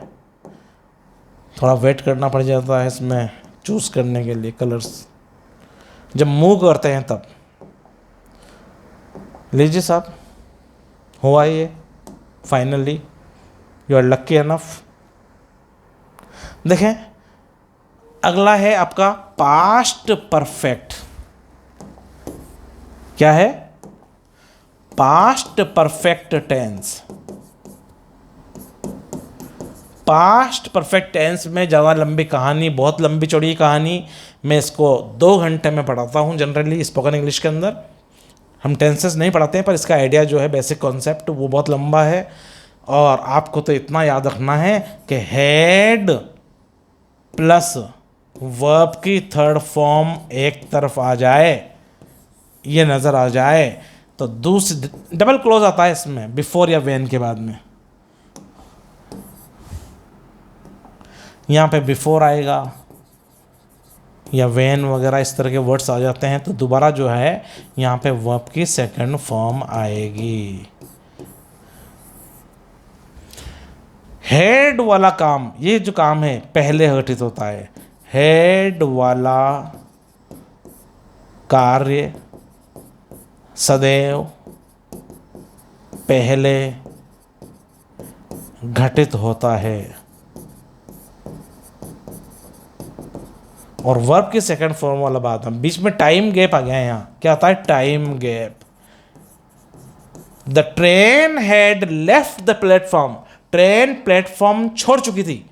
थोड़ा वेट करना पड़ जाता है इसमें चूज़ करने के लिए कलर्स, जब मूव करते हैं तब। लीजिए साहब, हुआ ये finally, you are lucky enough. देखें अगला है आपका पास्ट परफेक्ट। क्या है, past perfect tense. Past perfect tense में ज़्यादा लंबी कहानी, बहुत लंबी चौड़ी कहानी, मैं इसको 2 घंटे में पढ़ाता हूँ जनरली स्पोकन इंग्लिश के अंदर। हम टेंसेस नहीं पढ़ाते हैं, पर इसका आइडिया जो है, बेसिक कॉन्सेप्ट, वो बहुत लंबा है। और आपको तो इतना याद रखना है कि हेड प्लस वर्ब की थर्ड फॉर्म एक तरफ आ जाए, ये नज़र आ जाए, तो दूसरी डबल क्लोज आता है इसमें, बिफोर या व्हेन के बाद में। यहाँ पे बिफोर आएगा या व्हेन वगैरह इस तरह के वर्ड्स आ जाते हैं, तो दोबारा जो है यहाँ पे वर्ब की सेकंड फॉर्म आएगी। हेड वाला काम, ये जो काम है पहले घटित होता है। हेड वाला कार्य सदैव पहले घटित होता है। और वर्ब की सेकंड फॉर्म वाला बात है, बीच में टाइम गैप आ गया है। यहाँ क्या आता है, time gap. The train had left the platform, train platform छोड़ चुकी थी।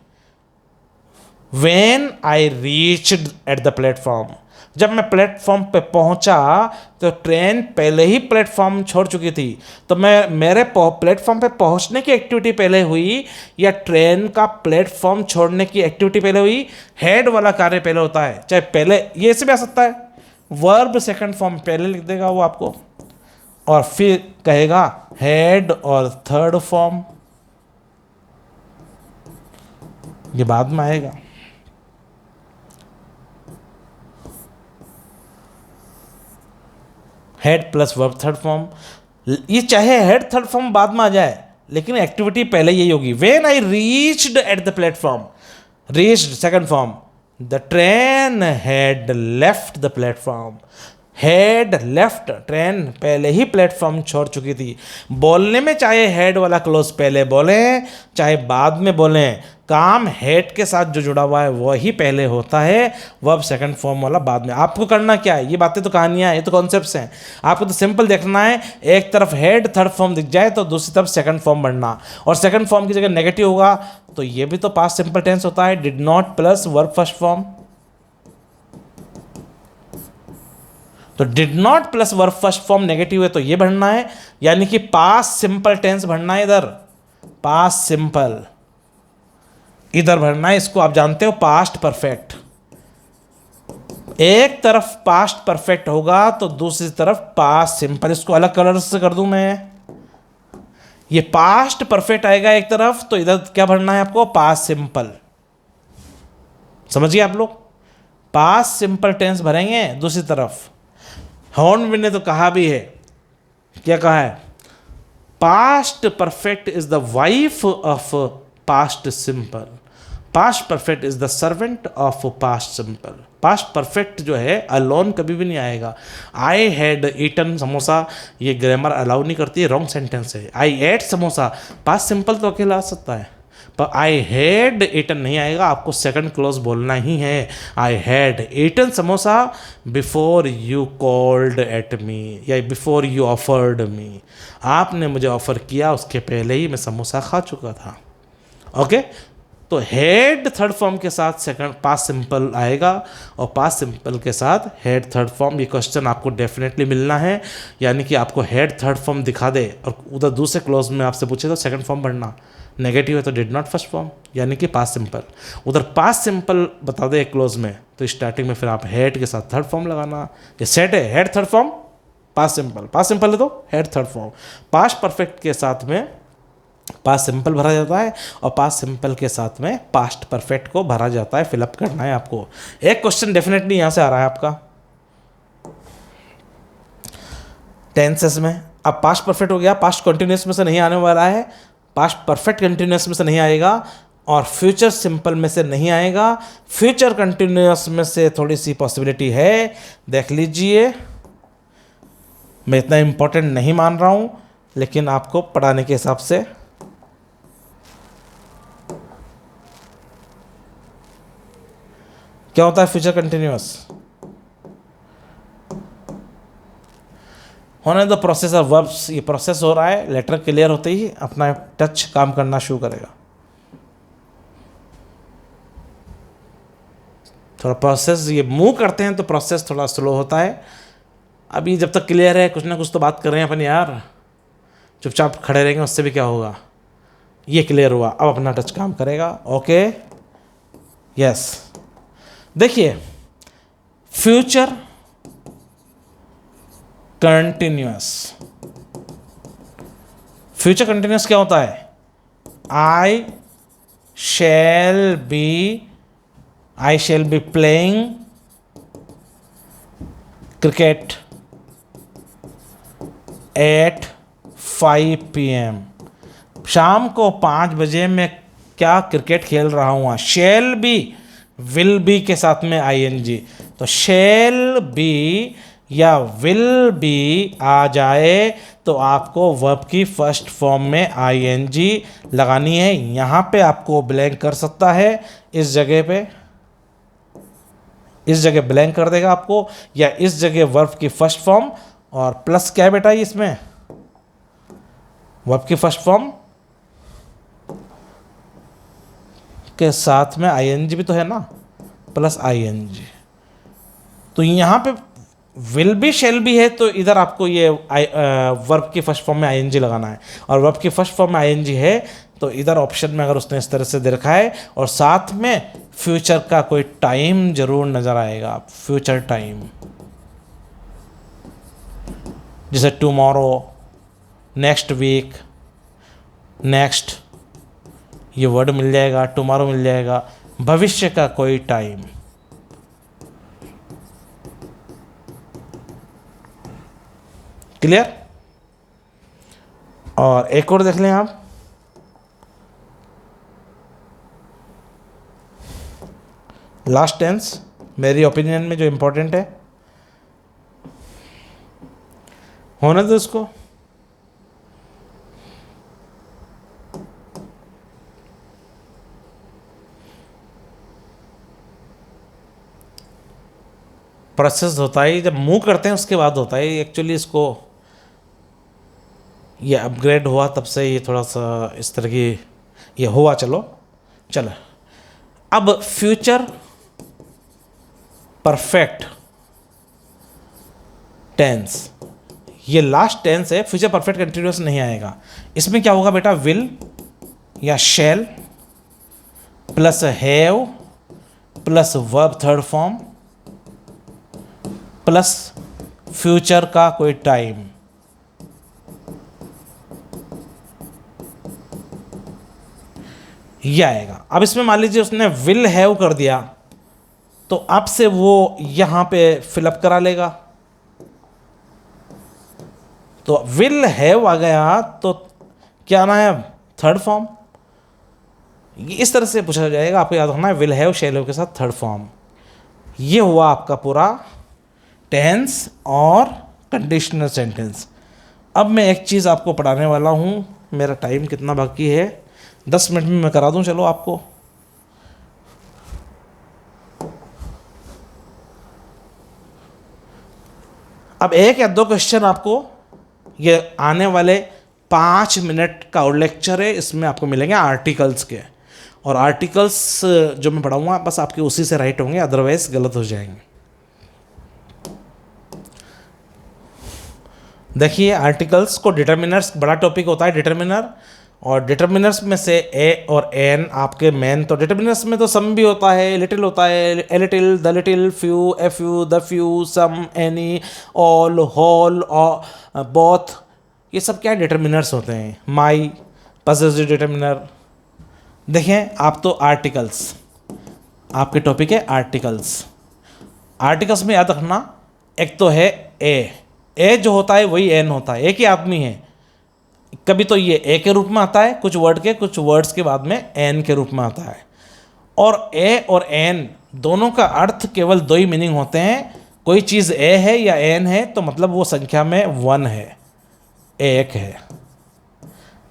When I reached at the platform, जब मैं प्लेटफॉर्म पे पहुंचा तो ट्रेन पहले ही प्लेटफॉर्म छोड़ चुकी थी। तो मेरे प्लेटफॉर्म पे पहुंचने की एक्टिविटी पहले हुई या ट्रेन का प्लेटफॉर्म छोड़ने की एक्टिविटी पहले हुई? हेड वाला कार्य पहले होता है, चाहे पहले ये ऐसे भी आ सकता है, वर्ब सेकंड फॉर्म पहले लिख देगा वो आपको, और फिर कहेगा हेड और थर्ड फॉर्म, ये बाद में आएगा। Head plus verb third form, ये चाहे हेड थर्ड फॉर्म बाद में आ जाए लेकिन एक्टिविटी पहले यही होगी। When I reached at the platform, reached second form, the train had left the platform, head left, train पहले ही प्लेटफॉर्म छोड़ चुकी थी। बोलने में चाहे हेड वाला क्लोज पहले बोलें चाहे बाद में बोलें, काम हेड के साथ जो जुड़ा हुआ है वही पहले होता है, वर्ब सेकंड फॉर्म वाला बाद में। आपको करना क्या है, ये बातें तो कहानियां, ये तो कॉन्सेप्ट्स हैं, आपको तो सिंपल देखना है, एक तरफ हेड थर्ड फॉर्म दिख जाए तो दूसरी तरफ सेकंड फॉर्म बनना, और सेकंड फॉर्म की जगह नेगेटिव होगा तो ये भी तो पास्ट सिंपल टेंस होता है, did not plus verb first form. तो did not plus verb first form negative है तो ये भरना है, यानी कि पास्ट सिंपल टेंस भरना है इधर, पास्ट सिंपल इधर भरना है, इसको आप जानते हो पास्ट परफेक्ट। एक तरफ पास्ट परफेक्ट होगा तो दूसरी तरफ पास्ट सिंपल, इसको अलग कलर से कर दूं मैं, ये पास्ट परफेक्ट आएगा एक तरफ तो इधर क्या भरना है आपको, पास्ट सिंपल। समझिए आप लोग, पास्ट सिंपल टेंस भरेंगे दूसरी तरफ। हॉर्नबिल ने तो कहा भी है, क्या कहा है, past perfect is the wife of past simple, past perfect is the servant of past simple. Past perfect जो है अलोन कभी भी नहीं आएगा। आई हैड ईटन समोसा, ये ग्रामर अलाउ नहीं करती है, रॉन्ग सेंटेंस है। आई एट समोसा, पास्ट सिंपल तो अकेला आ सकता है, पर आई हैड ईटन नहीं आएगा, आपको सेकंड क्लोज बोलना ही है। I had eaten samosa before you called at me, या बिफोर यू ऑफर्ड मी, आपने मुझे ऑफर किया उसके पहले ही मैं समोसा खा चुका था। ओके, तो हेड थर्ड फॉर्म के साथ सेकंड पास्ट सिंपल आएगा और पास्ट सिंपल के साथ हेड थर्ड फॉर्म। ये क्वेश्चन आपको डेफिनेटली मिलना है, यानी कि आपको हेड थर्ड फॉर्म दिखा दे और उधर दूसरे क्लोज में आपसे पूछे तो सेकंड फॉर्म पढ़ना, नेगेटिव है तो डिड नॉट फर्स्ट फॉर्म यानी कि पास्ट सिंपल, उधर पास्ट सिंपल बता दे क्लोज में तो स्टार्टिंग में फिर आप हेड के साथ थर्ड फॉर्म लगाना। ये सेट है, head third form past simple, past simple है तो head third form. Past perfect के साथ में पास्ट सिंपल भरा जाता है और पास्ट सिंपल के साथ में पास्ट परफेक्ट को भरा जाता है, फिलअप करना है आपको। एक क्वेश्चन डेफिनेटली यहां से आ रहा है आपका टेंसेस में। अब पास्ट परफेक्ट हो गया, पास्ट कंटिन्यूअस में से नहीं आने वाला है, पास्ट परफेक्ट कंटिन्यूअस में से नहीं आएगा और फ्यूचर सिंपल में से नहीं आएगा। फ्यूचर कंटिन्यूअस में से थोड़ी सी पॉसिबिलिटी है, देख लीजिए। मैं इतना इंपॉर्टेंट नहीं मान रहा हूं लेकिन आपको पढ़ाने के हिसाब से क्या होता है फ्यूचर कंटिन्यूअस, होने दो प्रोसेस ऑफ वर्ब्स। ये प्रोसेस हो रहा है, लेटर क्लियर होते ही अपना टच काम करना शुरू करेगा। थोड़ा प्रोसेस ये मूव करते हैं तो प्रोसेस थोड़ा स्लो होता है। अभी जब तक क्लियर है कुछ ना कुछ तो बात कर रहे हैं अपन यार, चुपचाप खड़े रहेंगे उससे भी क्या होगा। ये क्लियर हुआ, अब अपना टच काम करेगा। Okay, yes. देखिए फ्यूचर कंटिन्यूअस, फ्यूचर कंटिन्यूअस क्या होता है, I shall be playing cricket at 5 PM, शाम को 5 बजे मैं क्या क्रिकेट खेल रहा हूँ। शैल बी विल बी के साथ में ING, तो शैल बी या विल बी आ जाए तो आपको वर्ब की फर्स्ट फॉर्म में ING लगानी है। यहाँ पे आपको ब्लैंक कर सकता है, इस जगह पे इस जगह ब्लैंक कर देगा आपको, या इस जगह वर्ब की फर्स्ट फॉर्म और प्लस क्या है बेटा इसमें वर्ब की फर्स्ट फॉर्म के साथ में आईएनजी भी तो है ना, प्लस आईएनजी। तो यहाँ पे विल भी शेल भी है, तो इधर आपको ये वर्ब की फर्स्ट फॉर्म में आईएनजी लगाना है, और वर्ब की फर्स्ट फॉर्म में आईएनजी है तो इधर ऑप्शन में अगर उसने इस तरह से दे रखा है और साथ में फ्यूचर का कोई टाइम जरूर नजर आएगा, फ्यूचर टाइम, जैसे टुमारो, नेक्स्ट वीक, नेक्स्ट, ये वर्ड मिल जाएगा, टुमारो मिल जाएगा, भविष्य का कोई टाइम। क्लियर? और एक और देख लें आप, लास्ट टेंस मेरी ओपिनियन में जो इंपॉर्टेंट है, होने दो इसको। प्रोसेस होता है जब मूव करते हैं उसके बाद होता है एक्चुअली, इसको ये अपग्रेड हुआ तब से ये थोड़ा सा इस तरह की ये हुआ। चलो अब फ्यूचर परफेक्ट टेंस, ये लास्ट टेंस है, फ्यूचर परफेक्ट कंटिन्यूअस नहीं आएगा। इसमें क्या होगा बेटा, विल या शैल plus have plus verb third form plus future का कोई टाइम। यह आएगा। अब इसमें मान लीजिए उसने विल हैव कर दिया तो अब से वो यहां पे फिलअप करा लेगा, तो विल हैव आ गया तो क्या आना है, थर्ड फॉर्म। ये इस तरह से पूछा जाएगा, आपको याद रखना है, विल हैव शैल हैव के साथ थर्ड फॉर्म। ये हुआ आपका पूरा टेंस और कंडीशनल सेंटेंस। अब मैं एक चीज़ आपको पढ़ाने वाला हूँ, मेरा टाइम कितना बाकी है, 10 मिनट में मैं करा दूँ चलो आपको। अब एक या दो क्वेश्चन आपको ये आने वाले 5 मिनट का और लेक्चर है, इसमें आपको मिलेंगे आर्टिकल्स के, और आर्टिकल्स जो मैं पढ़ाऊँगा बस आपके उसी से राइट होंगे, अदरवाइज गलत हो जाएंगे। देखिए आर्टिकल्स को, डिटर्मिनर्स बड़ा टॉपिक होता है डिटर्मिनर, और डिटर्मिनर्स में से ए और एन आपके मेन। तो डिटर्मिनर्स में तो सम भी होता है, लिटिल होता है, a little, the little, few, a few, the few, some, any, all, whole, both, ये सब क्या डिटर्मिनर्स होते हैं। My, possessive determiner. देखें आप तो आर्टिकल्स, आपके टॉपिक है आर्टिकल्स। आर्टिकल्स में याद रखना, एक तो है ए जो होता है वही एन होता है, एक ही आदमी है। कभी तो ये ए के रूप में आता है कुछ वर्ड्स के बाद में एन के रूप में आता है, और ए और एन दोनों का अर्थ केवल दो ही मीनिंग होते हैं। कोई चीज़ ए है या एन है तो मतलब वो संख्या में 1 है, एक है।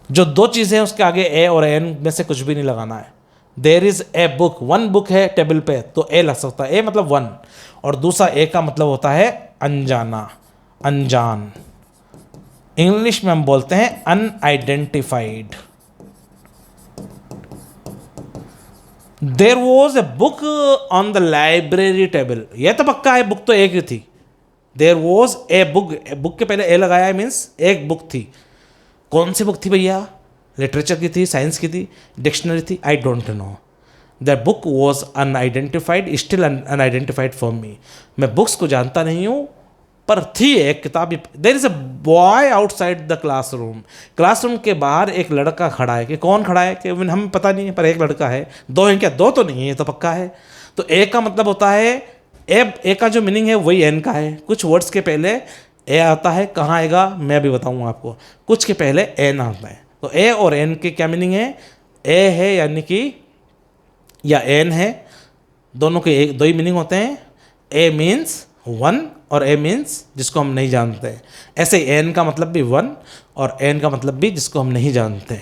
जो दो चीज़ें हैं उसके आगे ए और एन में से कुछ भी नहीं लगाना है। There is a book, 1 book है टेबल पे तो ए लग सकता है, ए मतलब 1, और दूसरा ए का मतलब होता है अनजाना, अनजान। इंग्लिश में हम बोलते हैं unidentified. There was a book on the library table, यह तो पक्का है, बुक तो एक ही थी। There was a book, book के पहले ए लगाया है मीन्स एक बुक थी। कौन सी बुक थी भैया, लिटरेचर की थी, साइंस की थी, डिक्शनरी थी, I don't know. The book was unidentified, still unidentified for me. मैं बुक्स को जानता नहीं हूँ पर थी एक किताब। There is a boy outside the classroom, classroom के बाहर एक लड़का खड़ा है। कि कौन खड़ा है कि हमें पता नहीं है, पर एक लड़का है। दो हैं क्या, दो तो नहीं है, ये तो पक्का है। तो ए का मतलब होता है ए का जो मीनिंग है वही एन का है। कुछ वर्ड्स के पहले ए आता है, कहाँ आएगा मैं अभी बताऊँगा आपको। कुछ के पहले एन आता है, तो ए और एन के क्या मीनिंग है, ए है यानी कि या एन है, दोनों के एक दो ही मीनिंग होते हैं। ए मीन्स 1 और ए मीन्स जिसको हम नहीं जानते। ऐसे एन का मतलब भी 1 और एन का मतलब भी जिसको हम नहीं जानते।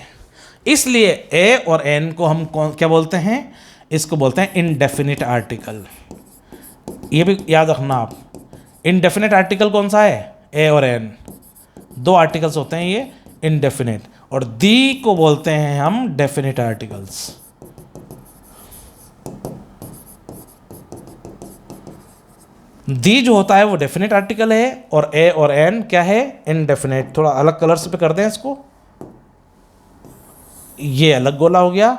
इसलिए ए और एन को हम क्या बोलते हैं, इसको बोलते हैं इनडेफिनिट आर्टिकल। ये भी याद रखना आप, इनडेफिनिट आर्टिकल कौन सा है, ए और एन, दो आर्टिकल्स होते हैं ये इनडेफिनिट, और दी को बोलते हैं हम डेफिनिट आर्टिकल्स। दी जो होता है वो डेफिनेट आर्टिकल है, और ए और एन क्या है, इनडेफिनेट। थोड़ा अलग कलर्स पे कर दें इसको, ये अलग गोला हो गया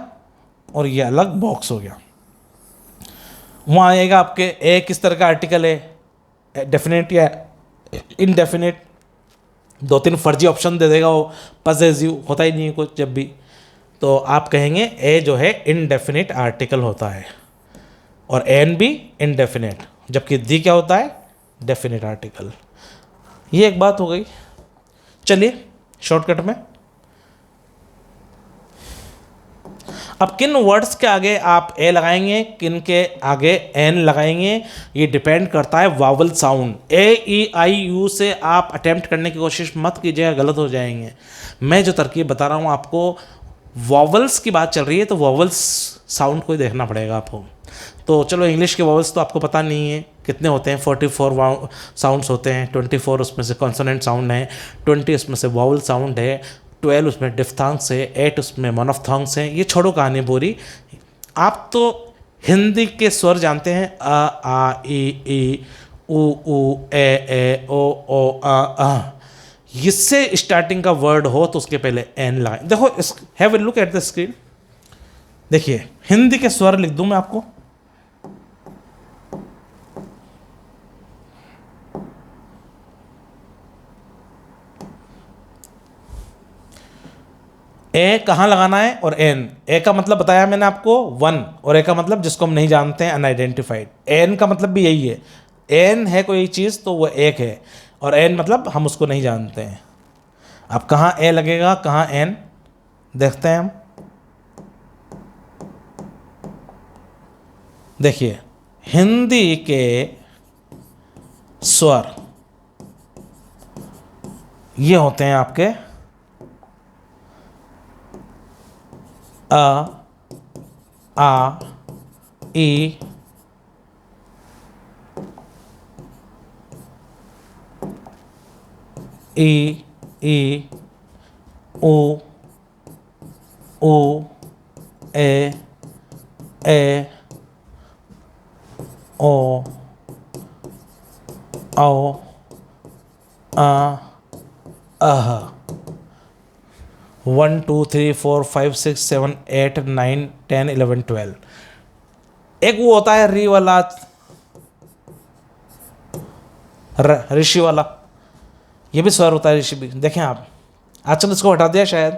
और ये अलग बॉक्स हो गया। वहाँ आएगा आपके ए किस तरह का आर्टिकल है, डेफिनेट या इनडेफिनेट। दो तीन फर्जी ऑप्शन दे देगा वो, पॉसेसिव होता ही नहीं है कुछ जब भी, तो आप कहेंगे ए जो है इनडेफिनेट आर्टिकल होता है और एन भी इनडेफिनेट, जबकि दी क्या होता है, डेफिनेट आर्टिकल। ये एक बात हो गई। चलिए शॉर्टकट में, अब किन वर्ड्स के आगे आप ए लगाएंगे, किन के आगे एन लगाएंगे, ये डिपेंड करता है vowel sound. A E I you से आप अटेम्प्ट करने की कोशिश मत कीजिएगा, गलत हो जाएंगे। मैं जो तरकीब बता रहा हूँ आपको, वॉवल्स की बात चल रही है तो वॉवल्स साउंड को ही देखना पड़ेगा आपको। तो चलो इंग्लिश के वॉवल्स तो आपको पता नहीं है कितने होते हैं, 44 साउंड्स होते हैं, 24 उसमें से कॉन्सोनेंट साउंड है, 20 उसमें से वॉवल साउंड है, 12 उसमें डिफ्थांग्स है, 8 उसमें मोनोफ्थांग्स हैं। ये छोड़ो कहानी पूरी, आप तो हिंदी के स्वर जानते हैं, आ ई उ ए ओ आ। इससे स्टार्टिंग का वर्ड हो तो उसके पहले एन लगाएं। देखो, have a look at the screen, देखिए हिंदी के स्वर लिख दूं मैं आपको। ए कहाँ लगाना है और एन, ए का मतलब बताया मैंने आपको वन, और ए का मतलब जिसको हम नहीं जानते हैं, अनआइडेंटिफाइड। एन का मतलब भी यही है, एन है कोई चीज़ तो वो एक है, और एन मतलब हम उसको नहीं जानते हैं। अब कहाँ ए लगेगा, कहाँ एन, देखते हैं हम। देखिए हिंदी के स्वर ये होते हैं आपके आ ई ओ ए ओ अह। 1 2 3 4 5 6 7 8 9 10 11 12। एक वो होता है री वाला, ऋषि वाला, ये भी स्वर होता है ऋषि भी। देखें आप, आजकल इसको हटा दिया शायद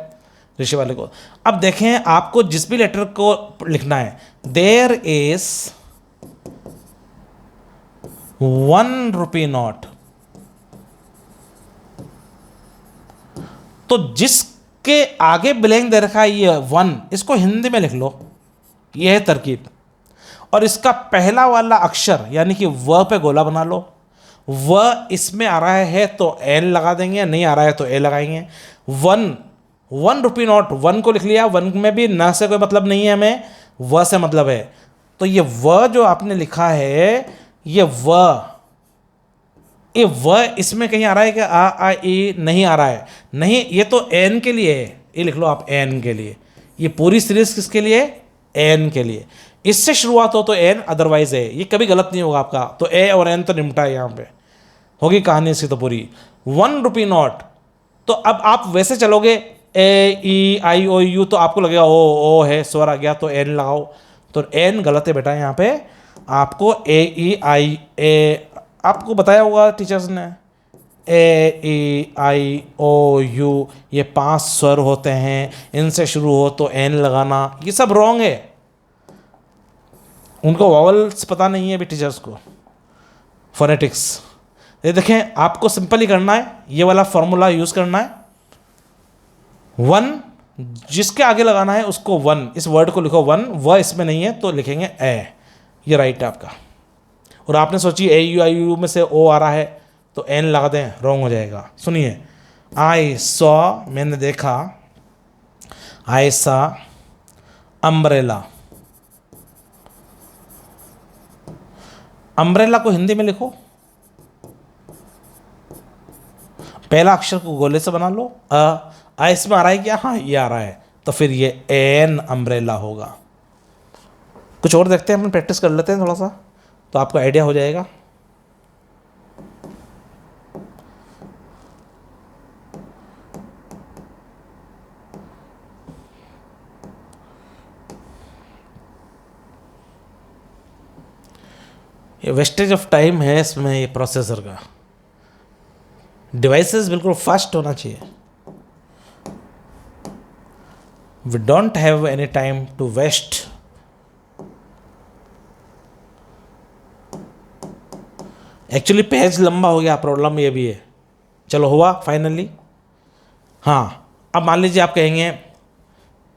ऋषि वाले को। अब देखें आपको जिस भी लेटर को लिखना है, देयर इज 1 रुपी नोट, तो जिसके आगे ब्लैंक दे रखा है ये 1, इसको हिंदी में लिख लो, ये है तरकीब। और इसका पहला वाला अक्षर यानी कि व पे गोला बना लो। व इसमें आ रहा है तो एन लगा देंगे, नहीं आ रहा है तो ए लगाएंगे। 1 रुपी नोट, 1 को लिख लिया, 1 में भी न से कोई मतलब नहीं है, हमें व से मतलब है। तो ये व जो आपने लिखा है, ये व इसमें कहीं आ रहा है कि आ ई नहीं आ रहा है, नहीं, ये तो एन के लिए है, ये लिख लो आप एन के लिए। ये पूरी सीरीज किसके लिए, एन के लिए। इससे शुरुआत हो तो एन, अदरवाइज है, ये कभी गलत नहीं होगा आपका। तो ए और एन तो निमटा है, यहाँ पे होगी कहानी इसकी तो पूरी। 1 रुपी नोट, तो अब आप वैसे चलोगे ए ई आई ओ यू, तो आपको लगेगा ओ है, स्वर आ गया तो एन लगाओ, तो एन गलत है बेटा। यहाँ पे आपको ए ई आई ए, आपको बताया होगा टीचर्स ने, ए ई आई ओ यू, ये 5 स्वर होते हैं, इनसे शुरू हो तो एन लगाना, ये सब रॉन्ग है। उनको वॉवल्स पता नहीं है अभी टीचर्स को, फोनेटिक्स। ये देखें, आपको सिंपल ही करना है, ये वाला फॉर्मूला यूज़ करना है। 1 जिसके आगे लगाना है उसको 1, इस वर्ड को लिखो 1, व इसमें नहीं है तो लिखेंगे ए, ये राइट है आपका। और आपने सोची ए यू आई यू में से ओ आ रहा है तो एन लगा दें, रॉन्ग हो जाएगा। सुनिए, आई सॉ, मैंने देखा, आई सा अम्ब्रेला। अम्ब्रेला को हिंदी में लिखो, पहला अक्षर को गोले से बना लो, आ इसमें आ रहा है क्या, हाँ ये आ रहा है, तो फिर ये एन अम्ब्रेला होगा। कुछ और देखते हैं, अपन प्रैक्टिस कर लेते हैं थोड़ा सा, तो आपको आइडिया हो जाएगा। वेस्टेज ऑफ टाइम है इसमें ये प्रोसेसर का। डिवाइसेस बिल्कुल फास्ट होना चाहिए। We don't have any time to waste. Actually page लंबा हो गया, प्रॉब्लम ये भी है। चलो हुआ फाइनली। हाँ, अब मान लीजिए आप कहेंगे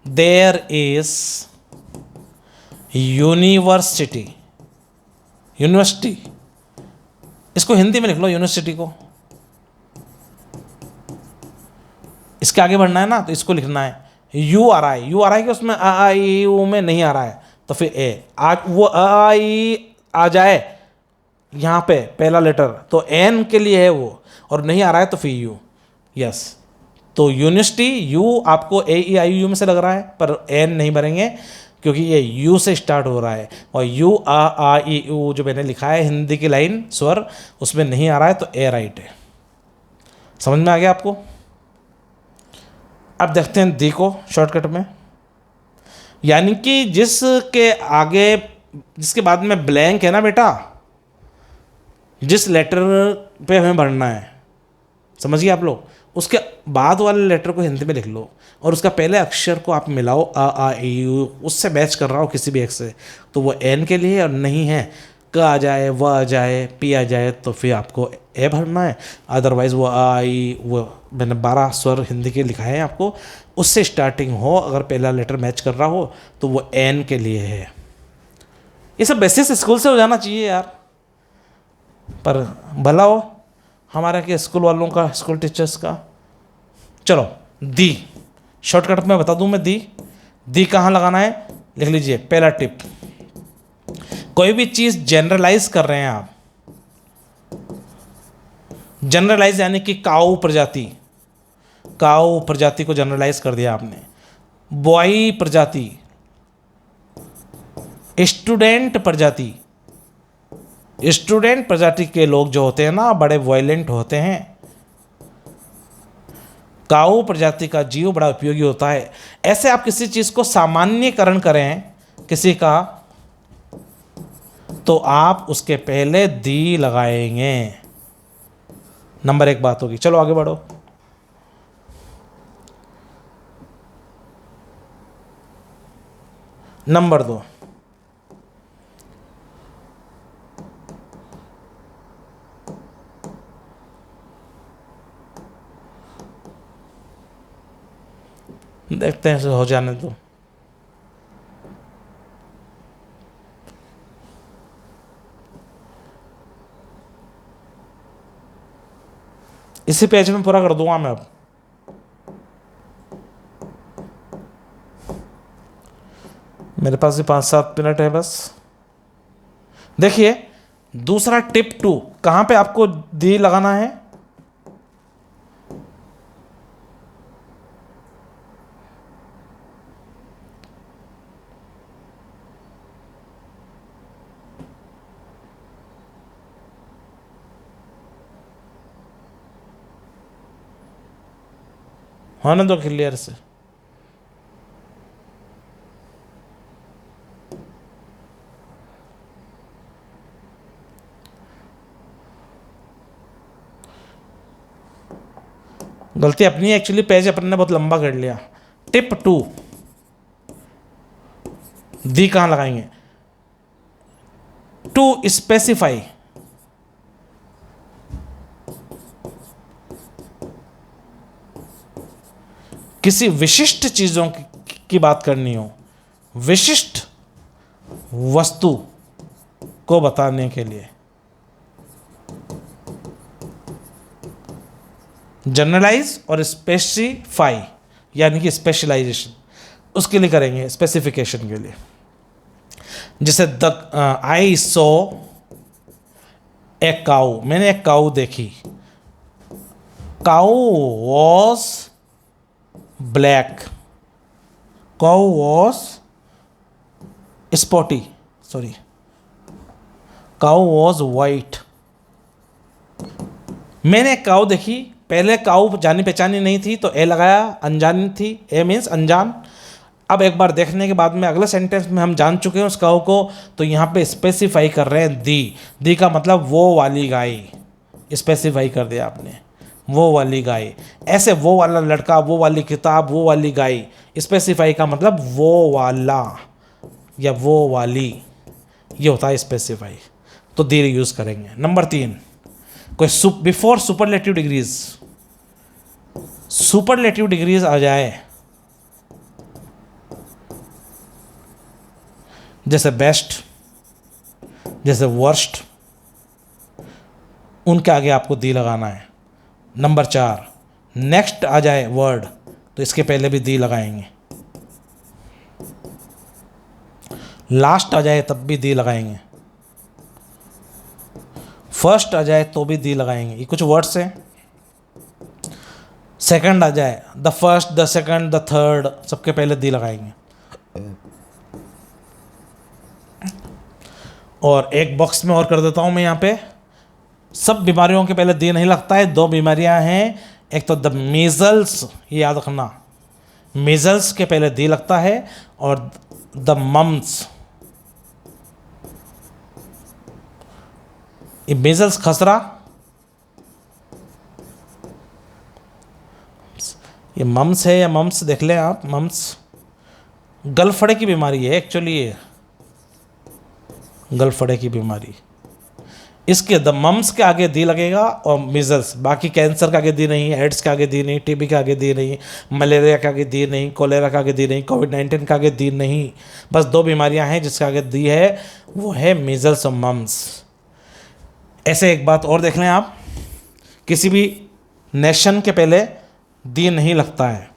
देयर इज यूनिवर्सिटी, यूनिवर्सिटी, इसको हिंदी में लिख लो यूनिवर्सिटी को। इसके आगे बढ़ना है ना, तो इसको लिखना है यू आ रहा है, यू आ रहा है कि उसमें आ आई यू में नहीं आ रहा है, तो फिर ए आ, वो आई आ जाए यहाँ पे पहला लेटर, तो एन के लिए है वो, और नहीं आ रहा है तो फिर यू। यस, तो यूनिवर्सिटी यू आपको ए ई आई यू में से लग रहा है, पर एन नहीं भरेंगे क्योंकि ये यू से स्टार्ट हो रहा है, और यू आ ई यू जो मैंने लिखा है हिंदी की लाइन स्वर, उसमें नहीं आ रहा है, तो ए राइट है। समझ में आ गया आपको? अब देखते हैं दी को शॉर्टकट में, यानी कि जिसके आगे, जिसके बाद में ब्लैंक है ना बेटा, जिस लेटर पे हमें भरना है, समझिए आप लोग, उसके बाद वाले लेटर को हिंदी में लिख लो और उसका पहले अक्षर को आप मिलाओ आ ई यू, उससे मैच कर रहा हो किसी भी एक से, तो वो एन के लिए, और नहीं है क आ जाए, व आ जाए, पी आ जाए, तो फिर आपको ए भरना है। अदरवाइज़ वो आ ई, वो मैंने 12 स्वर हिंदी के लिखा है आपको, उससे स्टार्टिंग हो, अगर पहला लेटर मैच कर रहा हो तो वो एन के लिए है। ये सब बेसिस स्कूल से हो जाना चाहिए यार, पर भला हो हमारे के स्कूल वालों का, स्कूल टीचर्स का। चलो दी शॉर्टकट में बता दूं मैं, दी कहाँ लगाना है लिख लीजिए। पहला टिप, कोई भी चीज़ जनरलाइज कर रहे हैं आप, जनरलाइज यानी कि काऊ प्रजाति, काऊ प्रजाति को जनरलाइज कर दिया आपने। बॉय प्रजाति, स्टूडेंट प्रजाति, स्टूडेंट प्रजाति के लोग जो होते हैं ना बड़े वायलेंट होते हैं। काऊ प्रजाति का जीव बड़ा उपयोगी होता है। ऐसे आप किसी चीज़ को सामान्यकरण करें किसी का, तो आप उसके पहले दी लगाएंगे। नंबर 1 बात होगी। चलो आगे बढ़ो। नंबर 2, देखते हैं हो जाने दो। इसी पेज में पूरा कर दूंगा मैं। अब मेरे पास भी 5-7 मिनट है बस। देखिए दूसरा टिप 2, कहां पे आपको दी लगाना है? होने दो क्लियर से। गलती अपनी, एक्चुअली पेज अपन ने बहुत लंबा कर लिया। टिप 2, दी कहां लगाएंगे? टू स्पेसिफाई, किसी विशिष्ट चीजों की बात करनी हो, विशिष्ट वस्तु को बताने के लिए। जनरलाइज और स्पेसिफाई यानी कि स्पेशलाइजेशन, उसके लिए करेंगे स्पेसिफिकेशन के लिए। जैसे द आई सो ए काऊ, मैंने एक काऊ देखी। Cow was black, cow was spotty, sorry cow was white. मैंने एक काऊ देखी, पहले काऊ जानी पहचानी नहीं थी तो ए लगाया, अनजानी थी, ए मीन्स अनजान, अब एक बार देखने के बाद में अगले सेंटेंस में हम जान चुके हैं उस काऊ को, तो यहाँ पे स्पेसिफाई कर रहे हैं दी का मतलब वो वाली गाय, स्पेसिफाई कर दिया आपने, वो वाली गाय। ऐसे वो वाला लड़का, वो वाली किताब, वो वाली गाय, स्पेसिफाई का मतलब वो वाला या वो वाली, ये होता है स्पेसिफाई, तो दी यूज़ करेंगे। नंबर 3, कोई before superlative degrees, superlative degrees आ जाए, जैसे बेस्ट, जैसे वर्स्ट, उनके आगे आपको दी लगाना है। नंबर 4, नेक्स्ट आ जाए वर्ड, तो इसके पहले भी दी लगाएंगे। लास्ट आ जाए तब भी दी लगाएंगे। फर्स्ट आ जाए तो भी दी लगाएंगे, ये कुछ वर्ड्स हैं। सेकंड आ जाए, the first, the second, the third, सबके पहले दी लगाएंगे। और एक बॉक्स में और कर देता हूं मैं यहाँ पे, सब बीमारियों के पहले दी नहीं लगता है। 2 बीमारियां हैं, एक तो द मीजल्स, ये याद रखना, मीजल्स के पहले दी लगता है, और द मम्स, ये मीजल्स खसरा, ये मम्स है या मम्स देख लें आप, मम्स गलफड़े की बीमारी है एक्चुअली, ये गलफड़े की बीमारी। इसके द मम्स के आगे दी लगेगा और मीजल्स, बाकी कैंसर के आगे दी नहीं, एड्स के आगे दी नहीं, टीबी के आगे दी नहीं, मलेरिया के आगे दी नहीं, कोलेरा के आगे दी नहीं, कोविड-19 के आगे दी नहीं। बस 2 बीमारियां हैं जिसके आगे दी है, वो है मीजल्स और मम्स। ऐसे एक बात और देख लें आप, किसी भी नेशन के पहले दी नहीं लगता है।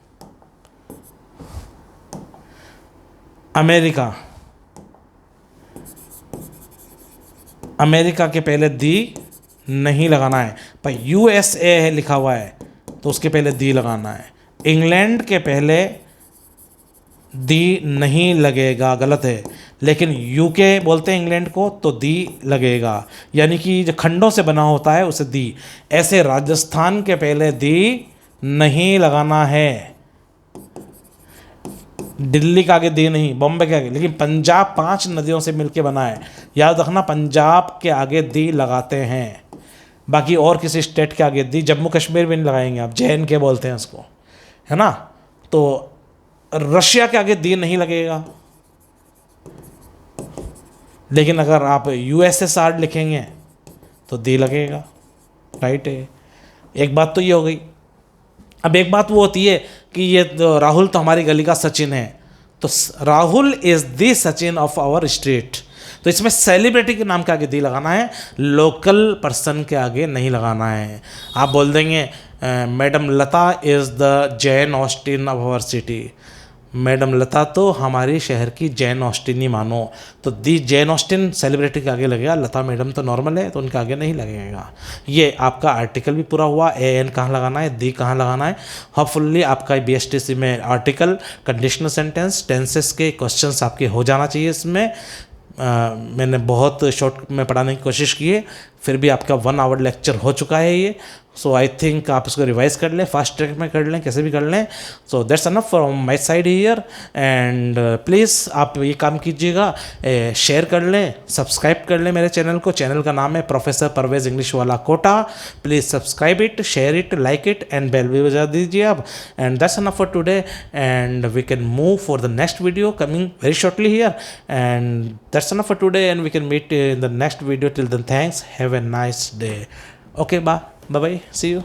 अमेरिका, अमेरिका के पहले दी नहीं लगाना है, पर USA है लिखा हुआ है तो उसके पहले दी लगाना है। इंग्लैंड के पहले दी नहीं लगेगा, गलत है, लेकिन UK बोलते हैं इंग्लैंड को तो दी लगेगा, यानी कि जो खंडों से बना होता है उसे दी। ऐसे राजस्थान के पहले दी नहीं लगाना है, दिल्ली का आगे दी नहीं, बॉम्बे के आगे, लेकिन पंजाब 5 नदियों से मिलके बना है, याद रखना, पंजाब के आगे दी लगाते हैं। बाकी और किसी स्टेट के आगे दी, जम्मू कश्मीर भी नहीं लगाएंगे आप, JNK बोलते हैं उसको, है ना। तो रशिया के आगे दी नहीं लगेगा, लेकिन अगर आप USSR लिखेंगे तो दी लगेगा, राइट है। एक बात तो ये हो गई। अब एक बात वो होती है कि ये तो राहुल तो हमारी गली का सचिन है, तो Rahul is the Sachin of our street, तो इसमें सेलिब्रिटी के नाम के आगे दी लगाना है, लोकल पर्सन के आगे नहीं लगाना है। आप बोल देंगे madam Lata is the Jane Austen of our city, madam Lata तो हमारी शहर की जैन ऑस्टिन ही मानो, तो दी जैन ऑस्टिन सेलिब्रिटी के आगे लगेगा, लता मैडम तो नॉर्मल है तो उनके आगे नहीं लगेगा। ये आपका आर्टिकल भी पूरा हुआ, AN कहाँ लगाना है, दी कहाँ लगाना है। होपफुली आपका BSTC में आर्टिकल, कंडीशनल सेंटेंस, टेंसेस के क्वेश्चंस आपके हो जाना चाहिए। इसमें मैंने बहुत शॉर्ट में पढ़ाने की कोशिश की है, फिर भी आपका 1 आवर लेक्चर हो चुका है ये। सो आई थिंक आप इसको रिवाइज कर लें, फास्ट ट्रैक में कर लें, कैसे भी कर लें। So that's enough from my side here, and please आप ये काम कीजिएगा, शेयर कर लें, सब्सक्राइब कर लें मेरे चैनल को। चैनल का नाम है प्रोफेसर परवेज़ इंग्लिश वाला quota. Please subscribe it, share it, like it, and bell भी बजा दीजिए आप। And that's enough for today, and we can move for the next video coming very shortly here, and that's enough for today, and we can meet in the next video. Till then, thanks, have a nice day. Okay, bye bye, see you.